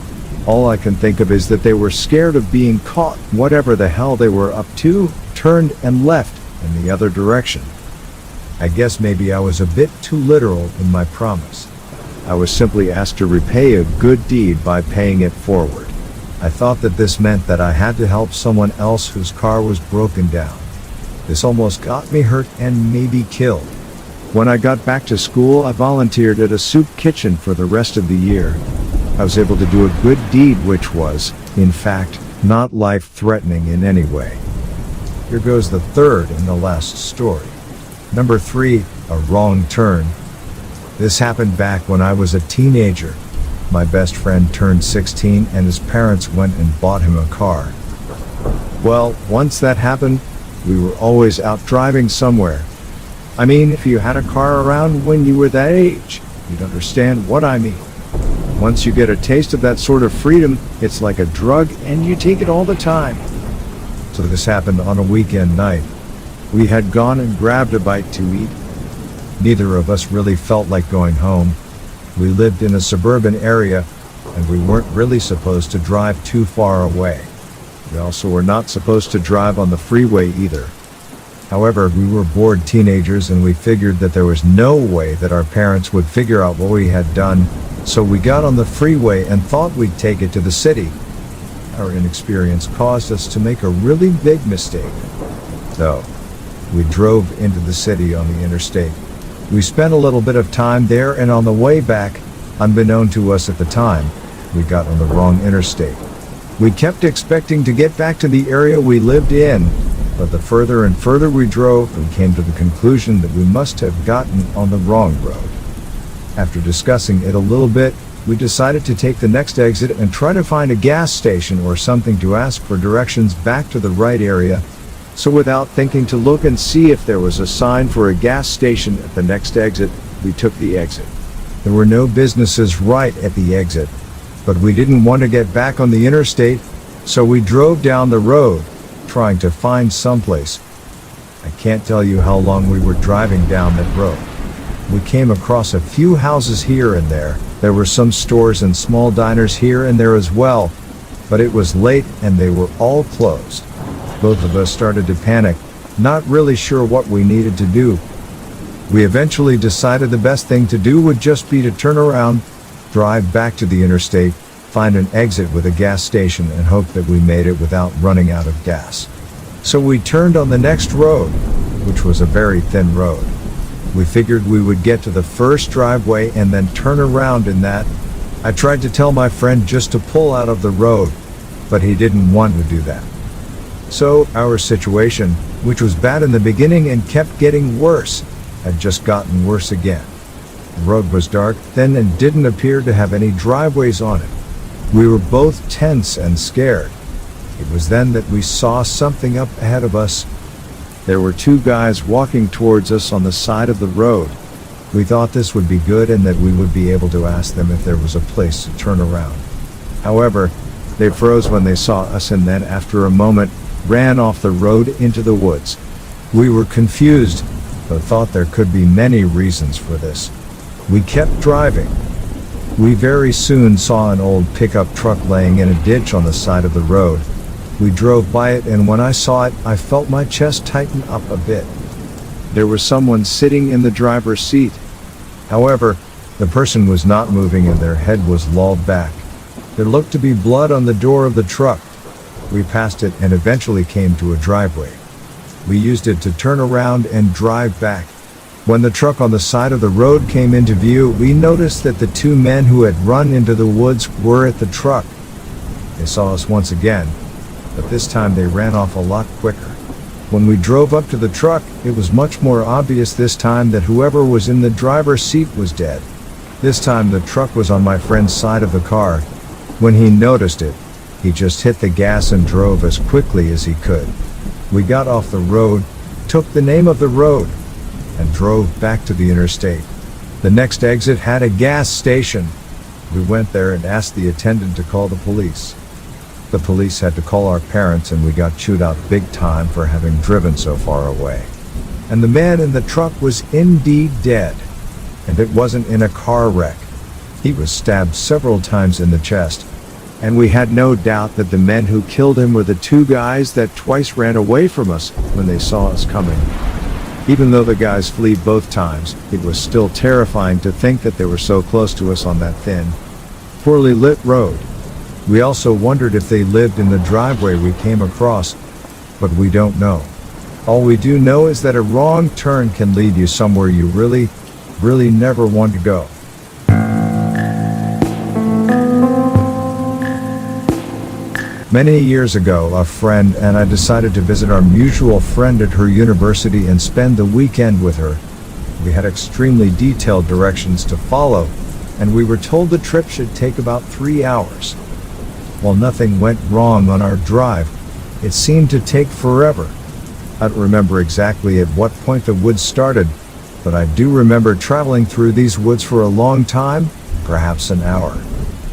All I can think of is that they were scared of being caught. Whatever the hell they were up to, turned and left in the other direction. I guess maybe I was a bit too literal in my promise. I was simply asked to repay a good deed by paying it forward. I thought that this meant that I had to help someone else whose car was broken down. This almost got me hurt and maybe killed. When I got back to school, I volunteered at a soup kitchen for the rest of the year. I was able to do a good deed which was, in fact, not life-threatening in any way. Here goes the third and the last story. Number 3, a wrong turn. This happened back when I was a teenager. My best friend turned 16 and his parents went and bought him a car. Well, once that happened, we were always out driving somewhere. I mean, if you had a car around when you were that age, you'd understand what I mean. Once you get a taste of that sort of freedom, it's like a drug and you take it all the time. So this happened on a weekend night. We had gone and grabbed a bite to eat. Neither of us really felt like going home. We lived in a suburban area, and we weren't really supposed to drive too far away. We also were not supposed to drive on the freeway either. However, we were bored teenagers and we figured that there was no way that our parents would figure out what we had done, so we got on the freeway and thought we'd take it to the city. Our inexperience caused us to make a really big mistake. So, we drove into the city on the interstate. We spent a little bit of time there, and on the way back, unbeknown to us at the time, we got on the wrong interstate. We kept expecting to get back to the area we lived in, but the further and further we drove, we came to the conclusion that we must have gotten on the wrong road. After discussing it a little bit, we decided to take the next exit and try to find a gas station or something to ask for directions back to the right area. So without thinking to look and see if there was a sign for a gas station at the next exit, we took the exit. There were no businesses right at the exit, but we didn't want to get back on the interstate, so we drove down the road, trying to find someplace. I can't tell you how long we were driving down that road. We came across a few houses here and there. There were some stores and small diners here and there as well, but it was late and they were all closed. Both of us started to panic, not really sure what we needed to do. We eventually decided the best thing to do would just be to turn around, drive back to the interstate, find an exit with a gas station, and hope that we made it without running out of gas. So we turned on the next road, which was a very thin road. We figured we would get to the first driveway and then turn around in that. I tried to tell my friend just to pull out of the road, but he didn't want to do that. So, our situation, which was bad in the beginning and kept getting worse, had just gotten worse again. The road was dark, thin, and didn't appear to have any driveways on it. We were both tense and scared. It was then that we saw something up ahead of us. There were two guys walking towards us on the side of the road. We thought this would be good and that we would be able to ask them if there was a place to turn around. However, they froze when they saw us and then, after a moment, ran off the road into the woods. We were confused, but thought there could be many reasons for this. We kept driving. We very soon saw an old pickup truck laying in a ditch on the side of the road. We drove by it, and when I saw it, I felt my chest tighten up a bit. There was someone sitting in the driver's seat. However, the person was not moving and their head was lolled back. There looked to be blood on the door of the truck. We passed it and eventually came to a driveway. We used it to turn around and drive back. When the truck on the side of the road came into view, we noticed that the two men who had run into the woods were at the truck. They saw us once again, but this time they ran off a lot quicker. When we drove up to the truck, it was much more obvious this time that whoever was in the driver's seat was dead. This time the truck was on my friend's side of the car. When he noticed it, he just hit the gas and drove as quickly as he could. We got off the road, took the name of the road, and drove back to the interstate. The next exit had a gas station. We went there and asked the attendant to call the police. The police had to call our parents and we got chewed out big time for having driven so far away. And the man in the truck was indeed dead. And it wasn't in a car wreck. He was stabbed several times in the chest. And we had no doubt that the men who killed him were the two guys that twice ran away from us when they saw us coming. Even though the guys fled both times, it was still terrifying to think that they were so close to us on that thin, poorly lit road. We also wondered if they lived in the driveway we came across, but we don't know. All we do know is that a wrong turn can lead you somewhere you really never want to go. Many years ago, a friend and I decided to visit our mutual friend at her university and spend the weekend with her. We had extremely detailed directions to follow, and we were told the trip should take about 3 hours. While nothing went wrong on our drive, it seemed to take forever. I don't remember exactly at what point the woods started, but I do remember traveling through these woods for a long time, perhaps an hour.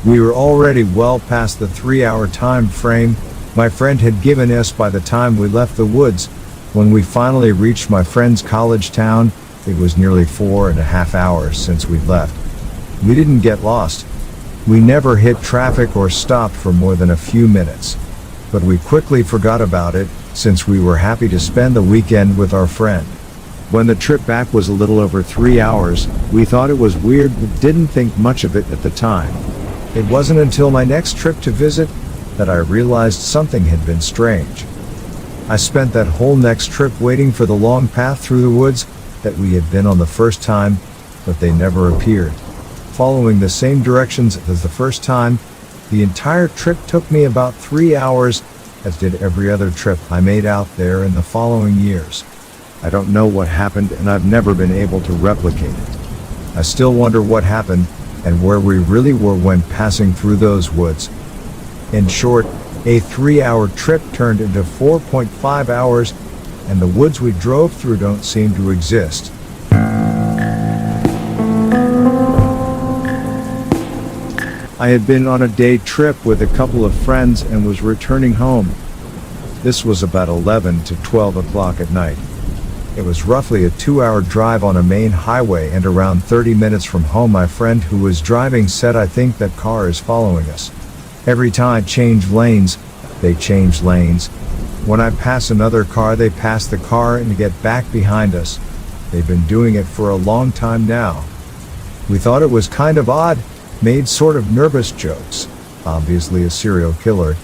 We were already well past the 3-hour time frame my friend had given us by the time we left the woods. When we finally reached my friend's college town, it was nearly 4.5 hours since we'd left. We didn't get lost. We never hit traffic or stopped for more than a few minutes. But we quickly forgot about it, since we were happy to spend the weekend with our friend. When the trip back was a little over 3 hours, we thought it was weird but didn't think much of it at the time. It wasn't until my next trip to visit that I realized something had been strange. I spent that whole next trip waiting for the long path through the woods that we had been on the first time, but they never appeared. Following the same directions as the first time, the entire trip took me about 3 hours, as did every other trip I made out there in the following years. I don't know what happened and I've never been able to replicate it. I still wonder what happened and where we really were when passing through those woods. In short, a 3-hour trip turned into 4.5 hours, and the woods we drove through don't seem to exist. I had been on a day trip with a couple of friends and was returning home. This was about 11 to 12 o'clock at night. It was roughly a 2-hour drive on a main highway, and around 30 minutes from home my friend who was driving said, "I think that car is following us. Every time I change lanes, they change lanes. When I pass another car, they pass the car and get back behind us. They've been doing it for a long time now." We thought it was kind of odd, made sort of nervous jokes. Obviously a serial killer.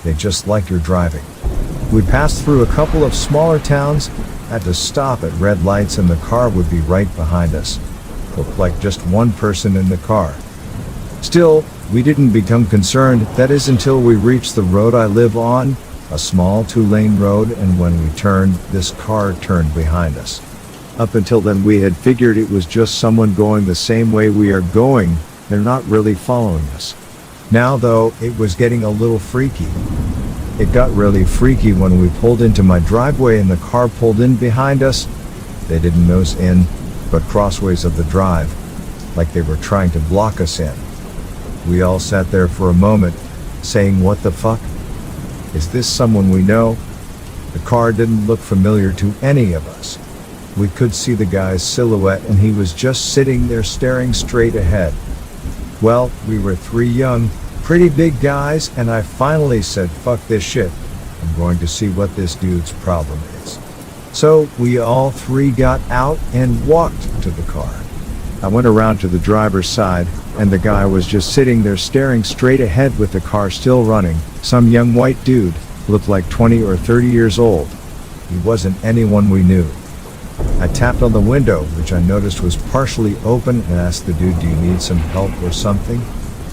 They just like your driving. We passed through a couple of smaller towns, had to stop at red lights, and the car would be right behind us. Looked like just one person in the car. Still, we didn't become concerned, that is until we reached the road I live on, a small 2-lane road, and when we turned, this car turned behind us. Up until then we had figured it was just someone going the same way we are going, they're not really following us. Now though, it was getting a little freaky. It got really freaky when we pulled into my driveway and the car pulled in behind us. They didn't nose in, but crossways of the drive, like they were trying to block us in. We all sat there for a moment, saying, "What the fuck? Is this someone we know?" The car didn't look familiar to any of us. We could see the guy's silhouette and he was just sitting there staring straight ahead. Well, we were 3 young, pretty big guys, and I finally said, "Fuck this shit. I'm going to see what this dude's problem is." So we all 3 got out and walked to the car. I went around to the driver's side, and the guy was just sitting there staring straight ahead with the car still running, some young white dude. Looked like 20 or 30 years old. He wasn't anyone we knew. I tapped on the window, which I noticed was partially open, and asked the dude, "Do you need some help or something?"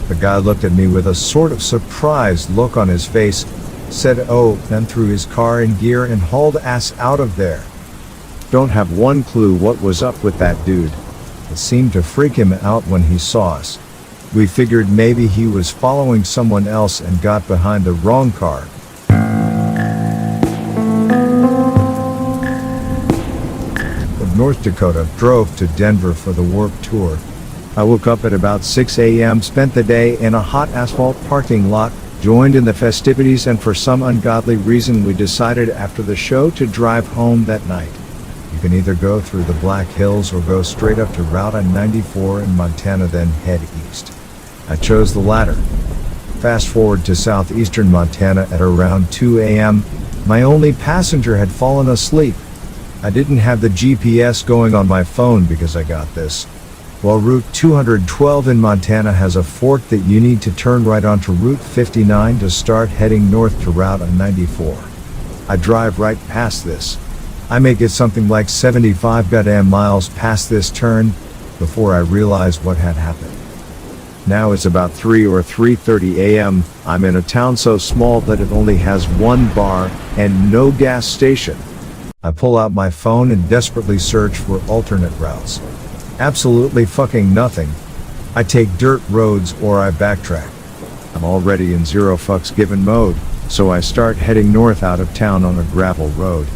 The guy looked at me with a sort of surprised look on his face, said "oh," then threw his car in gear and hauled ass out of there. Don't have one clue what was up with that dude. It seemed to freak him out when he saw us. We figured maybe he was following someone else and got behind the wrong car. From North Dakota, drove to Denver for the Warped Tour. I woke up at about 6 a.m., spent the day in a hot asphalt parking lot, joined in the festivities, and for some ungodly reason we decided after the show to drive home that night. You can either go through the Black Hills or go straight up to Route 94 in Montana, then head east. I chose the latter. Fast forward to southeastern Montana at around 2 a.m. My only passenger had fallen asleep. I didn't have the GPS going on my phone because I got this. While Route 212 in Montana has a fork that you need to turn right onto Route 59 to start heading north to Route 94. I drive right past this. I make it something like 75 goddamn miles past this turn before I realize what had happened. Now it's about 3 or 3:30 a.m. I'm in a town so small that it only has one bar and no gas station. I pull out my phone and desperately search for alternate routes. Absolutely fucking nothing. I take dirt roads or I backtrack. I'm already in zero fucks given mode, so I start heading north out of town on a gravel road.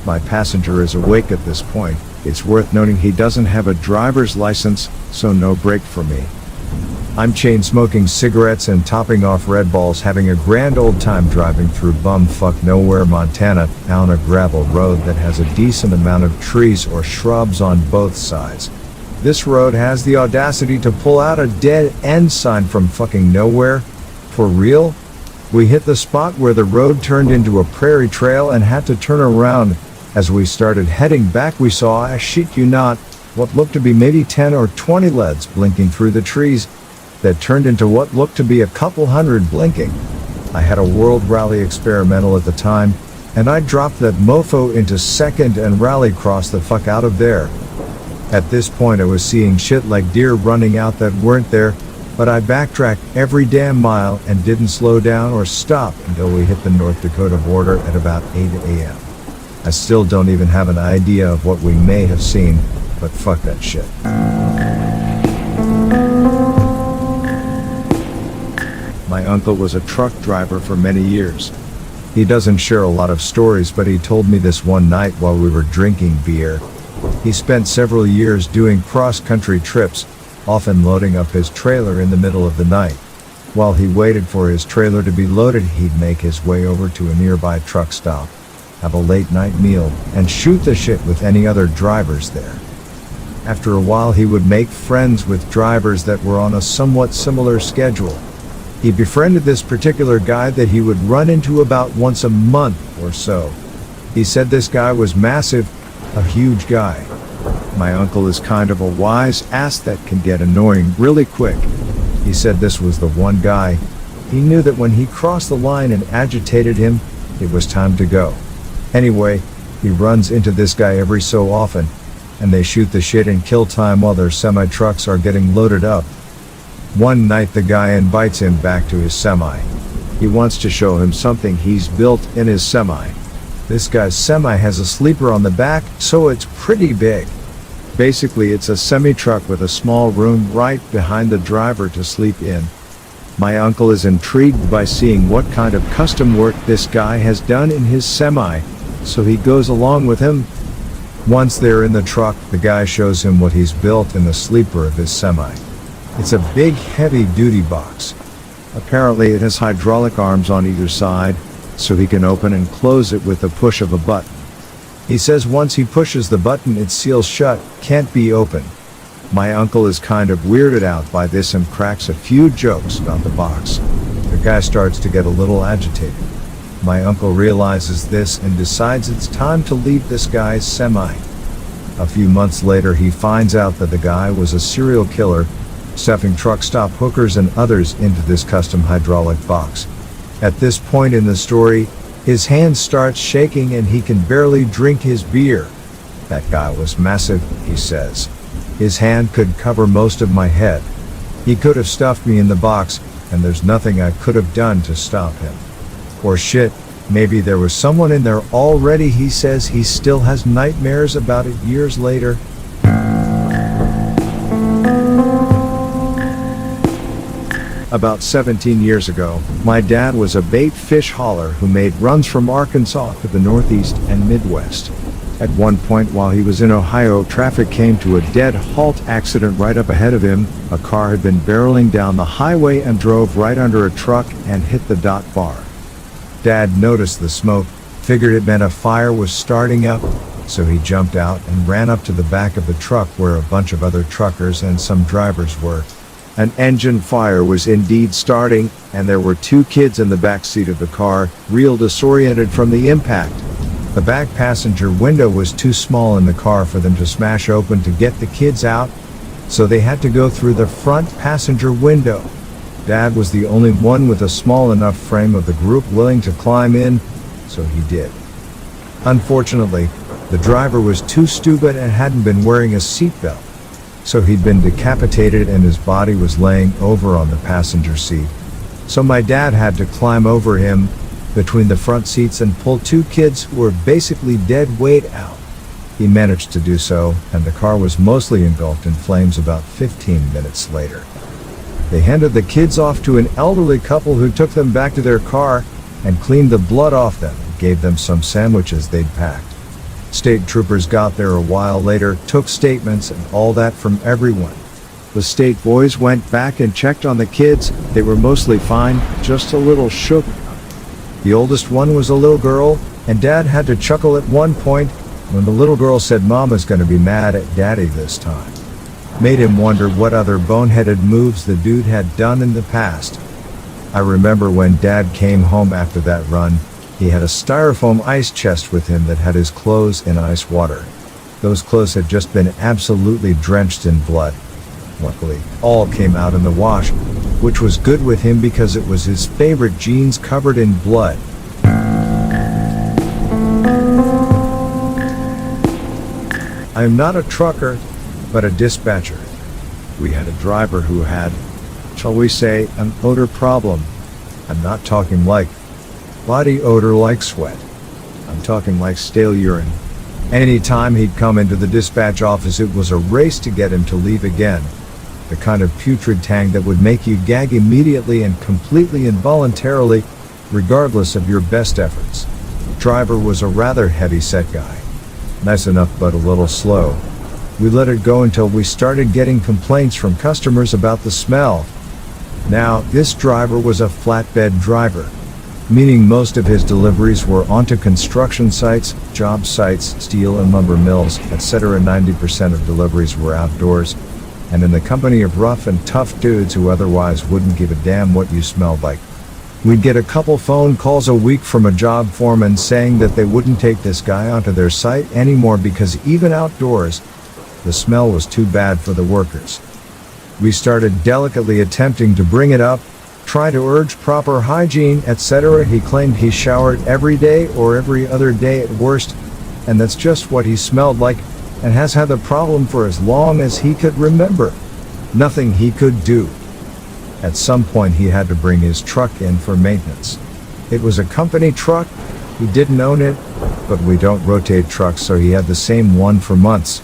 My passenger is awake at this point. It's worth noting he doesn't have a driver's license, so no break for me. I'm chain smoking cigarettes and topping off Red Balls, having a grand old time driving through bumfuck nowhere Montana down a gravel road that has a decent amount of trees or shrubs on both sides. This road has the audacity to pull out a dead end sign from fucking nowhere. For real? We hit the spot where the road turned into a prairie trail and had to turn around. As we started heading back, we saw, I shit you not, what looked to be maybe 10 or 20 LEDs blinking through the trees that turned into what looked to be a couple hundred blinking. I had a World Rally Experimental at the time, and I dropped that mofo into second and rally crossed the fuck out of there. At this point I was seeing shit like deer running out that weren't there, but I backtracked every damn mile and didn't slow down or stop until we hit the North Dakota border at about 8 a.m. I still don't even have an idea of what we may have seen, but fuck that shit. My uncle was a truck driver for many years. He doesn't share a lot of stories, but he told me this one night while we were drinking beer. He spent several years doing cross-country trips, often loading up his trailer in the middle of the night. While he waited for his trailer to be loaded, he'd make his way over to a nearby truck stop, have a late night meal, and shoot the shit with any other drivers there. After a while he would make friends with drivers that were on a somewhat similar schedule. He befriended this particular guy that he would run into about once a month or so. He said this guy was massive, a huge guy. My uncle is kind of a wise ass that can get annoying really quick. He said this was the one guy. He knew that when he crossed the line and agitated him, it was time to go. Anyway, he runs into this guy every so often, and they shoot the shit and kill time while their semi-trucks are getting loaded up. One night the guy invites him back to his semi. He wants to show him something he's built in his semi. This guy's semi has a sleeper on the back, so it's pretty big. Basically it's a semi-truck with a small room right behind the driver to sleep in. My uncle is intrigued by seeing what kind of custom work this guy has done in his semi, so he goes along with him. Once they're in the truck, the guy shows him what he's built in the sleeper of his semi. It's a big heavy-duty box. Apparently it has hydraulic arms on either side, so he can open and close it with the push of a button. He says once he pushes the button it seals shut, can't be opened. My uncle is kind of weirded out by this and cracks a few jokes about the box. The guy starts to get a little agitated. My uncle realizes this and decides it's time to leave this guy's semi. A few months later he finds out that the guy was a serial killer, stuffing truck stop hookers and others into this custom hydraulic box. At this point in the story, His hand starts shaking and he can barely drink his beer. That guy was massive, he says. His hand could cover most of my head. He could have stuffed me in the box, and there's nothing I could have done to stop him. Or shit, maybe there was someone in there already. He says he still has nightmares about it years later. About 17 years ago, my dad was a bait fish hauler who made runs from Arkansas to the Northeast and Midwest. At one point while he was in Ohio, traffic came to a dead halt accident right up ahead of him. A car had been barreling down the highway and drove right under a truck and hit the dot bar. Dad noticed the smoke, figured it meant a fire was starting up, so he jumped out and ran up to the back of the truck where a bunch of other truckers and some drivers were. An engine fire was indeed starting, and there were 2 kids in the back seat of the car, real disoriented from the impact. The back passenger window was too small in the car for them to smash open to get the kids out, so they had to go through the front passenger window. Dad was the only one with a small enough frame of the group willing to climb in, so he did. Unfortunately, the driver was too stupid and hadn't been wearing a seatbelt, so he'd been decapitated and his body was laying over on the passenger seat. So my dad had to climb over him between the front seats and pull 2 kids who were basically dead weight out. He managed to do so, and the car was mostly engulfed in flames about 15 minutes later. They handed the kids off to an elderly couple who took them back to their car and cleaned the blood off them and gave them some sandwiches they'd packed. State troopers got there a while later, took statements and all that from everyone. The state boys went back and checked on the kids. They were mostly fine, just a little shook. The oldest one was a little girl, and Dad had to chuckle at one point when the little girl said Mama's gonna be mad at Daddy this time. Made him wonder what other boneheaded moves the dude had done in the past. I remember when Dad came home after that run, he had a styrofoam ice chest with him that had his clothes in ice water. Those clothes had just been absolutely drenched in blood. Luckily, all came out in the wash, which was good with him because it was his favorite jeans covered in blood. I am not a trucker, but a dispatcher. We had a driver who had, shall we say, an odor problem. I'm not talking like body odor like sweat. I'm talking like stale urine. Any time he'd come into the dispatch office, it was a race to get him to leave again. The kind of putrid tang that would make you gag immediately and completely involuntarily, regardless of your best efforts. Driver was a rather heavy-set guy. Nice enough but a little slow. We let it go until we started getting complaints from customers about the smell. Now, this driver was a flatbed driver, meaning most of his deliveries were onto construction sites, job sites, steel and lumber mills, etc. 90% of deliveries were outdoors, and in the company of rough and tough dudes who otherwise wouldn't give a damn what you smelled like. We'd get a couple phone calls a week from a job foreman saying that they wouldn't take this guy onto their site anymore because even outdoors, the smell was too bad for the workers. We started delicately attempting to bring it up, try to urge proper hygiene, etc. He claimed he showered every day or every other day at worst, and that's just what he smelled like, and has had the problem for as long as he could remember. Nothing he could do. At some point he had to bring his truck in for maintenance. It was a company truck, he didn't own it, but we don't rotate trucks, so he had the same one for months.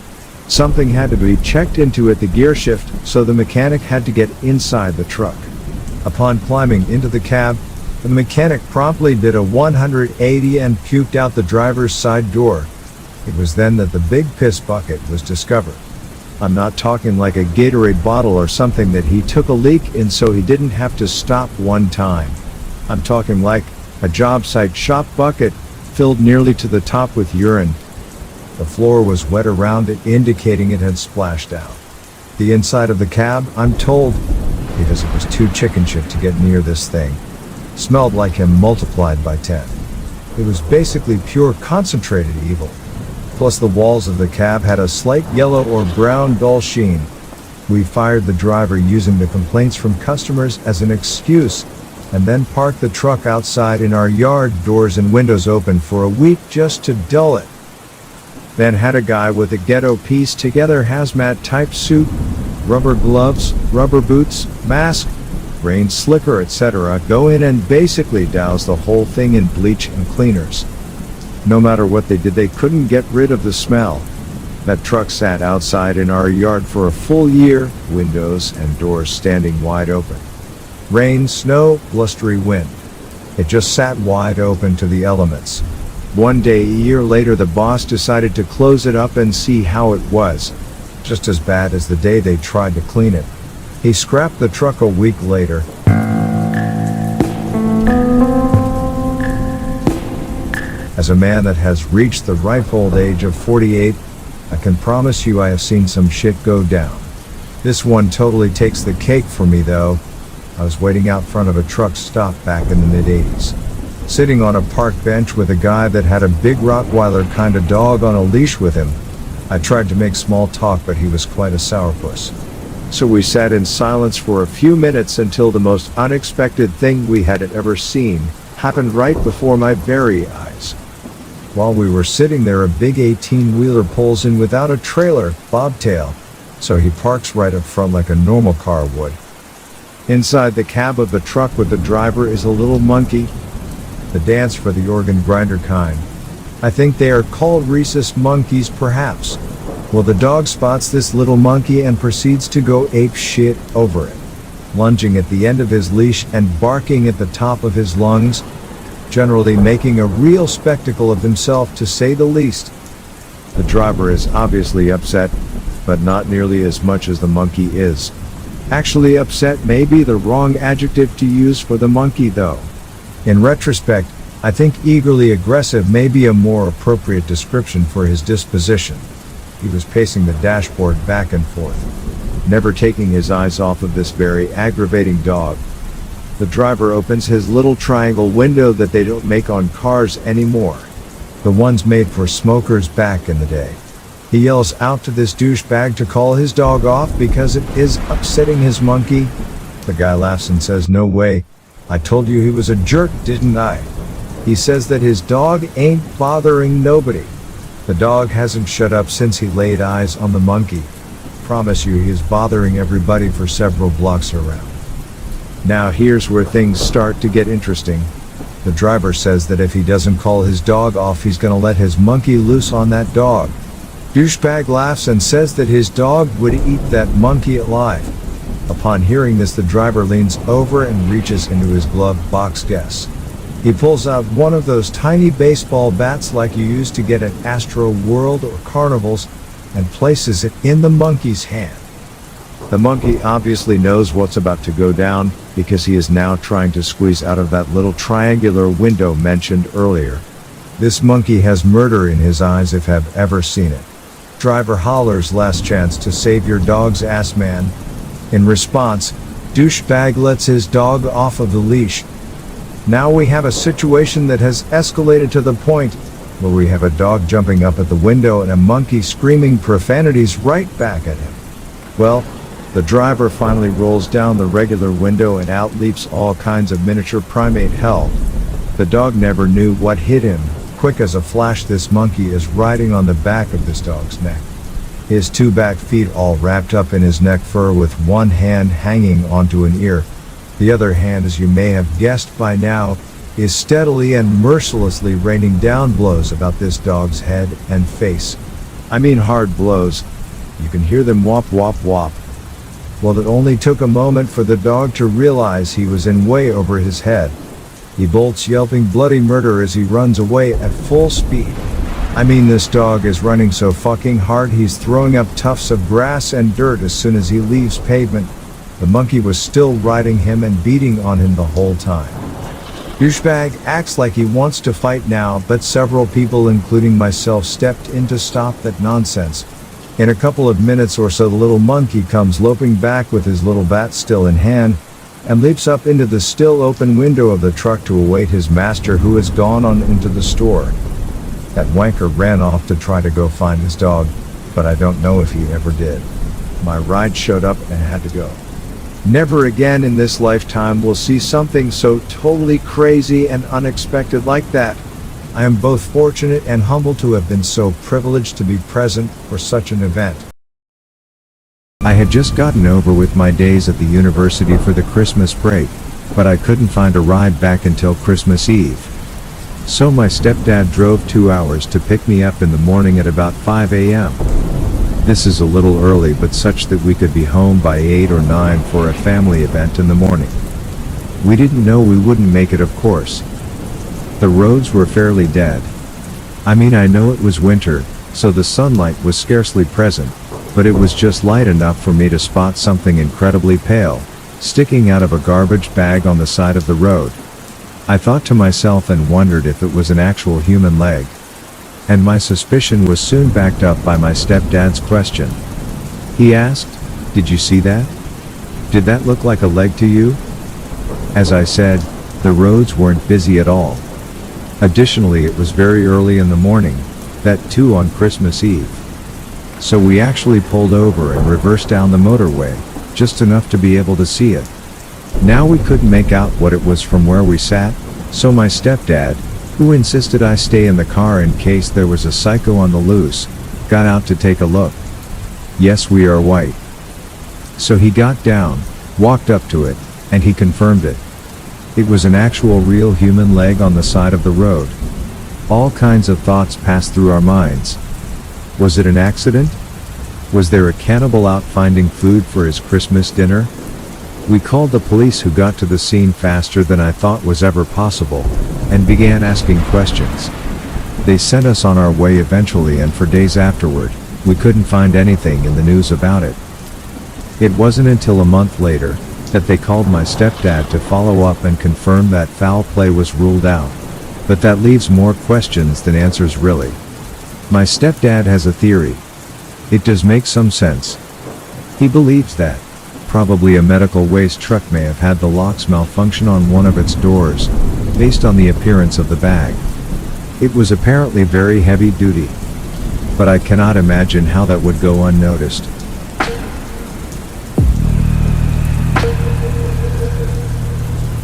Something had to be checked into at the gear shift, so the mechanic had to get inside the truck. Upon climbing into the cab, the mechanic promptly did a 180 and puked out the driver's side door. It was then that the big piss bucket was discovered. I'm not talking like a Gatorade bottle or something that he took a leak in so he didn't have to stop one time. I'm talking like a job site shop bucket filled nearly to the top with urine. The floor was wet around it, indicating it had splashed out. The inside of the cab, I'm told, because it was too chicken shit to get near this thing, smelled like him multiplied by 10. It was basically pure concentrated evil. Plus the walls of the cab had a slight yellow or brown dull sheen. We fired the driver using the complaints from customers as an excuse, and then parked the truck outside in our yard, doors and windows open for a week just to dull it. Then had a guy with a ghetto piece together hazmat type suit, rubber gloves, rubber boots, mask, rain slicker, etc. go in and basically douse the whole thing in bleach and cleaners. No matter what they did, they couldn't get rid of the smell. That truck sat outside in our yard for a full year, windows and doors standing wide open. Rain, snow, blustery wind. It just sat wide open to the elements. One day a year later, the boss decided to close it up and see how it was. Just as bad as the day they tried to clean it. He scrapped the truck a week later. As a man that has reached the ripe old age of 48, I can promise you I have seen some shit go down. This one totally takes the cake for me though. I was waiting out front of a truck stop back in the mid-80s. Sitting on a park bench with a guy that had a big Rottweiler kind of dog on a leash with him. I tried to make small talk, but he was quite a sourpuss. So we sat in silence for a few minutes until the most unexpected thing we had ever seen happened right before my very eyes. While we were sitting there, a big 18-wheeler pulls in without a trailer, bobtail, so he parks right up front like a normal car would. Inside the cab of the truck with the driver is a little monkey, the dance for the organ grinder kind. I think they are called rhesus monkeys perhaps. Well, the dog spots this little monkey and proceeds to go ape shit over it, lunging at the end of his leash and barking at the top of his lungs, generally making a real spectacle of himself to say the least. The driver is obviously upset, but not nearly as much as the monkey is. Actually, upset may be the wrong adjective to use for the monkey though. In retrospect, I think eagerly aggressive may be a more appropriate description for his disposition. He was pacing the dashboard back and forth, never taking his eyes off of this very aggravating dog. The driver opens his little triangle window that they don't make on cars anymore. The ones made for smokers back in the day. He yells out to this douchebag to call his dog off because it is upsetting his monkey. The guy laughs and says, "No way. I told you he was a jerk, didn't I?" He says that his dog ain't bothering nobody. The dog hasn't shut up since he laid eyes on the monkey. Promise you he is bothering everybody for several blocks around. Now here's where things start to get interesting. The driver says that if he doesn't call his dog off, he's gonna let his monkey loose on that dog. Douchebag laughs and says that his dog would eat that monkey alive. Upon hearing this, the driver leans over and reaches into his glove box. Guess. He pulls out one of those tiny baseball bats like you use to get at Astro World or carnivals and places it in the monkey's hand. The monkey obviously knows what's about to go down because he is now trying to squeeze out of that little triangular window mentioned earlier. This monkey has murder in his eyes if I've ever seen it. Driver hollers, "Last chance to save your dog's ass, man." In response, douchebag lets his dog off of the leash. Now we have a situation that has escalated to the point where we have a dog jumping up at the window and a monkey screaming profanities right back at him. Well, the driver finally rolls down the regular window and out leaps all kinds of miniature primate hell. The dog never knew what hit him. Quick as a flash, this monkey is riding on the back of this dog's neck. His two back feet all wrapped up in his neck fur with one hand hanging onto an ear. The other hand, as you may have guessed by now, is steadily and mercilessly raining down blows about this dog's head and face. I mean hard blows. You can hear them whop whop whop. Well, it only took a moment for the dog to realize he was in way over his head. He bolts yelping bloody murder as he runs away at full speed. I mean, this dog is running so fucking hard he's throwing up tufts of grass and dirt as soon as he leaves pavement. The monkey was still riding him and beating on him the whole time. Douchebag acts like he wants to fight now, but several people, including myself, stepped in to stop that nonsense. In a couple of minutes or so, the little monkey comes loping back with his little bat still in hand and leaps up into the still open window of the truck to await his master, who has gone on into the store. That wanker ran off to try to go find his dog, but I don't know if he ever did. My ride showed up and had to go. Never again in this lifetime will see something so totally crazy and unexpected like that. I am both fortunate and humbled to have been so privileged to be present for such an event. I had just gotten over with my days at the university for the Christmas break, but I couldn't find a ride back until Christmas Eve. So my stepdad drove 2 hours to pick me up in the morning at about 5 a.m. This is a little early, but such that we could be home by 8 or 9 for a family event in the morning. We didn't know we wouldn't make it, of course. The roads were fairly dead. I mean, I know it was winter, so the sunlight was scarcely present, but it was just light enough for me to spot something incredibly pale, sticking out of a garbage bag on the side of the road. I thought to myself and wondered if it was an actual human leg. And my suspicion was soon backed up by my stepdad's question. He asked, "Did you see that? Did that look like a leg to you?" As I said, the roads weren't busy at all. Additionally, it was very early in the morning, that too on Christmas Eve. So we actually pulled over and reversed down the motorway, just enough to be able to see it. Now we couldn't make out what it was from where we sat, so my stepdad, who insisted I stay in the car in case there was a psycho on the loose, got out to take a look. Yes, we are white. So he got down, walked up to it, and he confirmed it. It was an actual real human leg on the side of the road. All kinds of thoughts passed through our minds. Was it an accident? Was there a cannibal out finding food for his Christmas dinner? We called the police, who got to the scene faster than I thought was ever possible, and began asking questions. They sent us on our way eventually, and for days afterward, we couldn't find anything in the news about it. It wasn't until a month later that they called my stepdad to follow up and confirm that foul play was ruled out. But that leaves more questions than answers, really. My stepdad has a theory. It does make some sense. He believes that probably a medical waste truck may have had the locks malfunction on one of its doors, based on the appearance of the bag. It was apparently very heavy duty, but I cannot imagine how that would go unnoticed.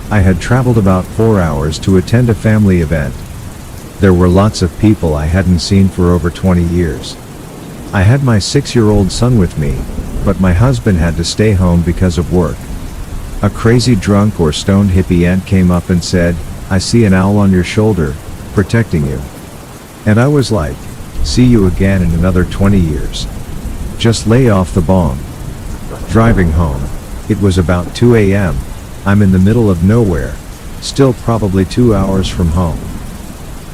I had traveled about 4 hours to attend a family event. There were lots of people I hadn't seen for over 20 years. I had my 6-year-old son with me, but my husband had to stay home because of work. A crazy drunk or stoned hippie aunt came up and said, "I see an owl on your shoulder, protecting you." And I was like, "See you again in another 20 years. Just lay off the bomb." Driving home, it was about 2 a.m. I'm in the middle of nowhere, still probably 2 hours from home.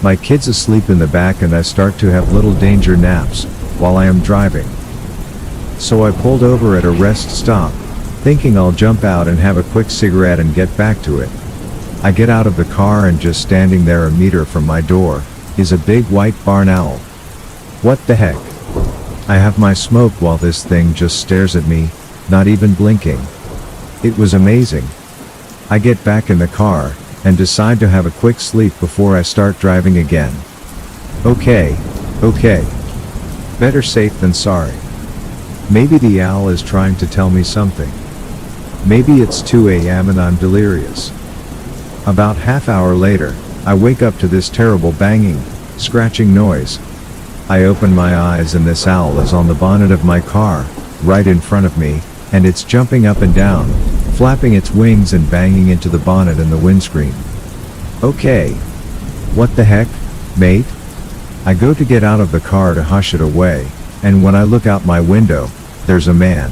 My kid's asleep in the back, and I start to have little danger naps while I am driving. So I pulled over at a rest stop, thinking I'll jump out and have a quick cigarette and get back to it. I get out of the car, and just standing there a meter from my door is a big white barn owl. What the heck? I have my smoke while this thing just stares at me, not even blinking. It was amazing. I get back in the car and decide to have a quick sleep before I start driving again. Okay. Better safe than sorry. Maybe the owl is trying to tell me something. Maybe it's 2 a.m. and I'm delirious. About half hour later, I wake up to this terrible banging, scratching noise. I open my eyes, and this owl is on the bonnet of my car, right in front of me, and it's jumping up and down, flapping its wings and banging into the bonnet and the windscreen. Okay. What the heck, mate? I go to get out of the car to hush it away, and when I look out my window, there's a man.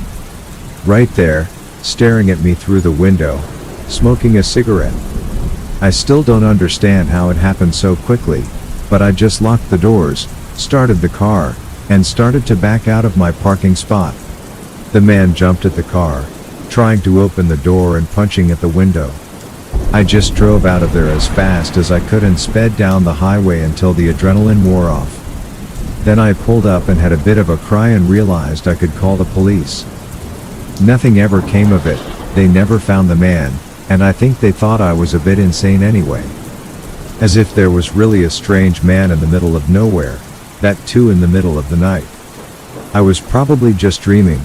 Right there, staring at me through the window, smoking a cigarette. I still don't understand how it happened so quickly, but I just locked the doors, started the car, and started to back out of my parking spot. The man jumped at the car, trying to open the door and punching at the window. I just drove out of there as fast as I could and sped down the highway until the adrenaline wore off. Then I pulled up and had a bit of a cry and realized I could call the police. Nothing ever came of it. They never found the man, and I think they thought I was a bit insane anyway. As if there was really a strange man in the middle of nowhere, that too in the middle of the night. I was probably just dreaming.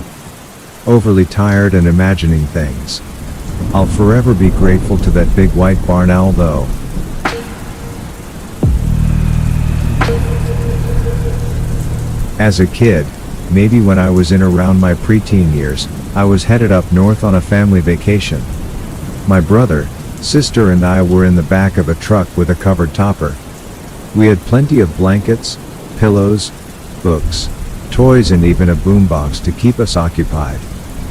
overly tired and imagining things. I'll forever be grateful to that big white barn owl though. As a kid, maybe when I was in around my preteen years, I was headed up north on a family vacation. My brother, sister and I were in the back of a truck with a covered topper. We had plenty of blankets, pillows, books, toys and even a boombox to keep us occupied,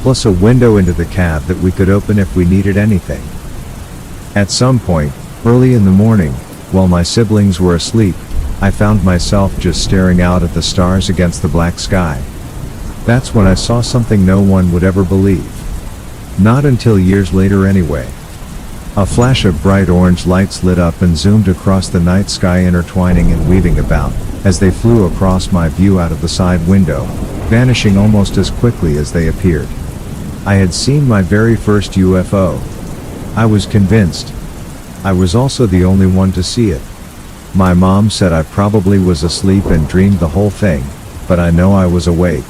plus a window into the cab that we could open if we needed anything. At some point, early in the morning, while my siblings were asleep, I found myself just staring out at the stars against the black sky. That's when I saw something no one would ever believe. Not until years later anyway. A flash of bright orange lights lit up and zoomed across the night sky, intertwining and weaving about, as they flew across my view out of the side window, vanishing almost as quickly as they appeared. I had seen my very first UFO. I was convinced. I was also the only one to see it. My mom said I probably was asleep and dreamed the whole thing, but I know I was awake.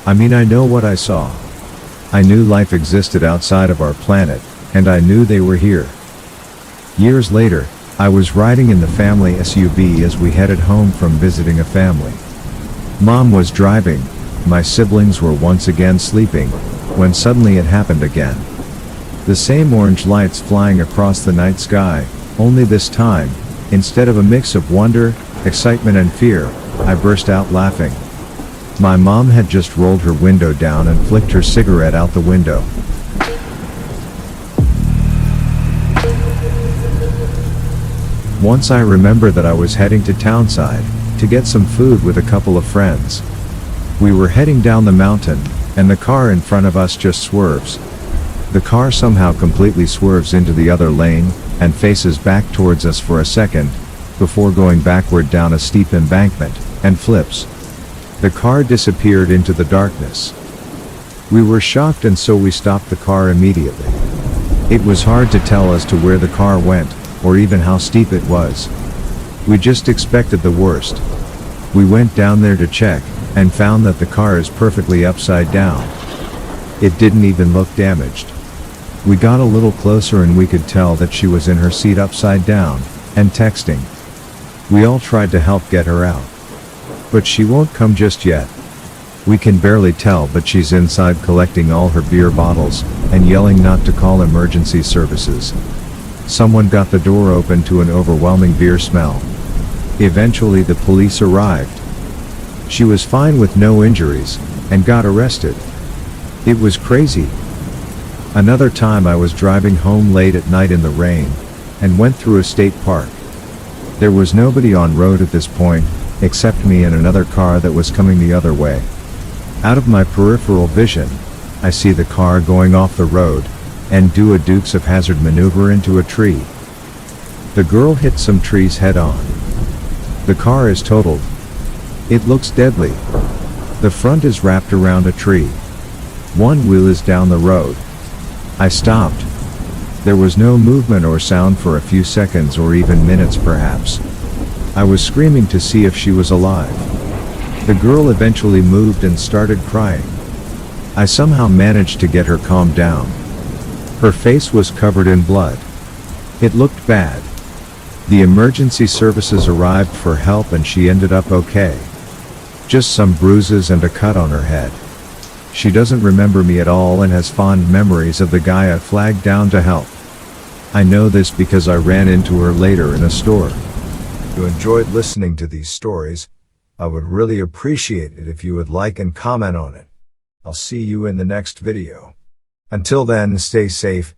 I mean, I know what I saw. I knew life existed outside of our planet, and I knew they were here. Years later, I was riding in the family SUV as we headed home from visiting a family. Mom was driving, my siblings were once again sleeping, when suddenly it happened again. The same orange lights flying across the night sky, only this time, instead of a mix of wonder, excitement and fear, I burst out laughing. My mom had just rolled her window down and flicked her cigarette out the window. Once I remember that I was heading to Townside, to get some food with a couple of friends. We were heading down the mountain, and the car in front of us just swerves. The car somehow completely swerves into the other lane, and faces back towards us for a second, before going backward down a steep embankment, and flips. The car disappeared into the darkness. We were shocked, and so we stopped the car immediately. It was hard to tell as to where the car went, or even how steep it was. We just expected the worst. We went down there to check, and found that the car is perfectly upside down. It didn't even look damaged. We got a little closer and we could tell that she was in her seat upside down, and texting. We all tried to help get her out. But she won't come just yet. We can barely tell, but she's inside collecting all her beer bottles, and yelling not to call emergency services. Someone got the door open to an overwhelming beer smell. Eventually the police arrived. She was fine with no injuries, and got arrested. It was crazy. Another time I was driving home late at night in the rain, and went through a state park. There was nobody on road at this point, except me and another car that was coming the other way. Out of my peripheral vision, I see the car going off the road, and do a Dukes of Hazzard maneuver into a tree. The girl hit some trees head on. The car is totaled. It looks deadly. The front is wrapped around a tree. One wheel is down the road. I stopped. There was no movement or sound for a few seconds or even minutes perhaps. I was screaming to see if she was alive. The girl eventually moved and started crying. I somehow managed to get her calmed down. Her face was covered in blood. It looked bad. The emergency services arrived for help and she ended up okay. Just some bruises and a cut on her head. She doesn't remember me at all and has fond memories of the guy I flagged down to help. I know this because I ran into her later in a store. If you enjoyed listening to these stories, I would really appreciate it if you would like and comment on it. I'll see you in the next video. Until then, stay safe,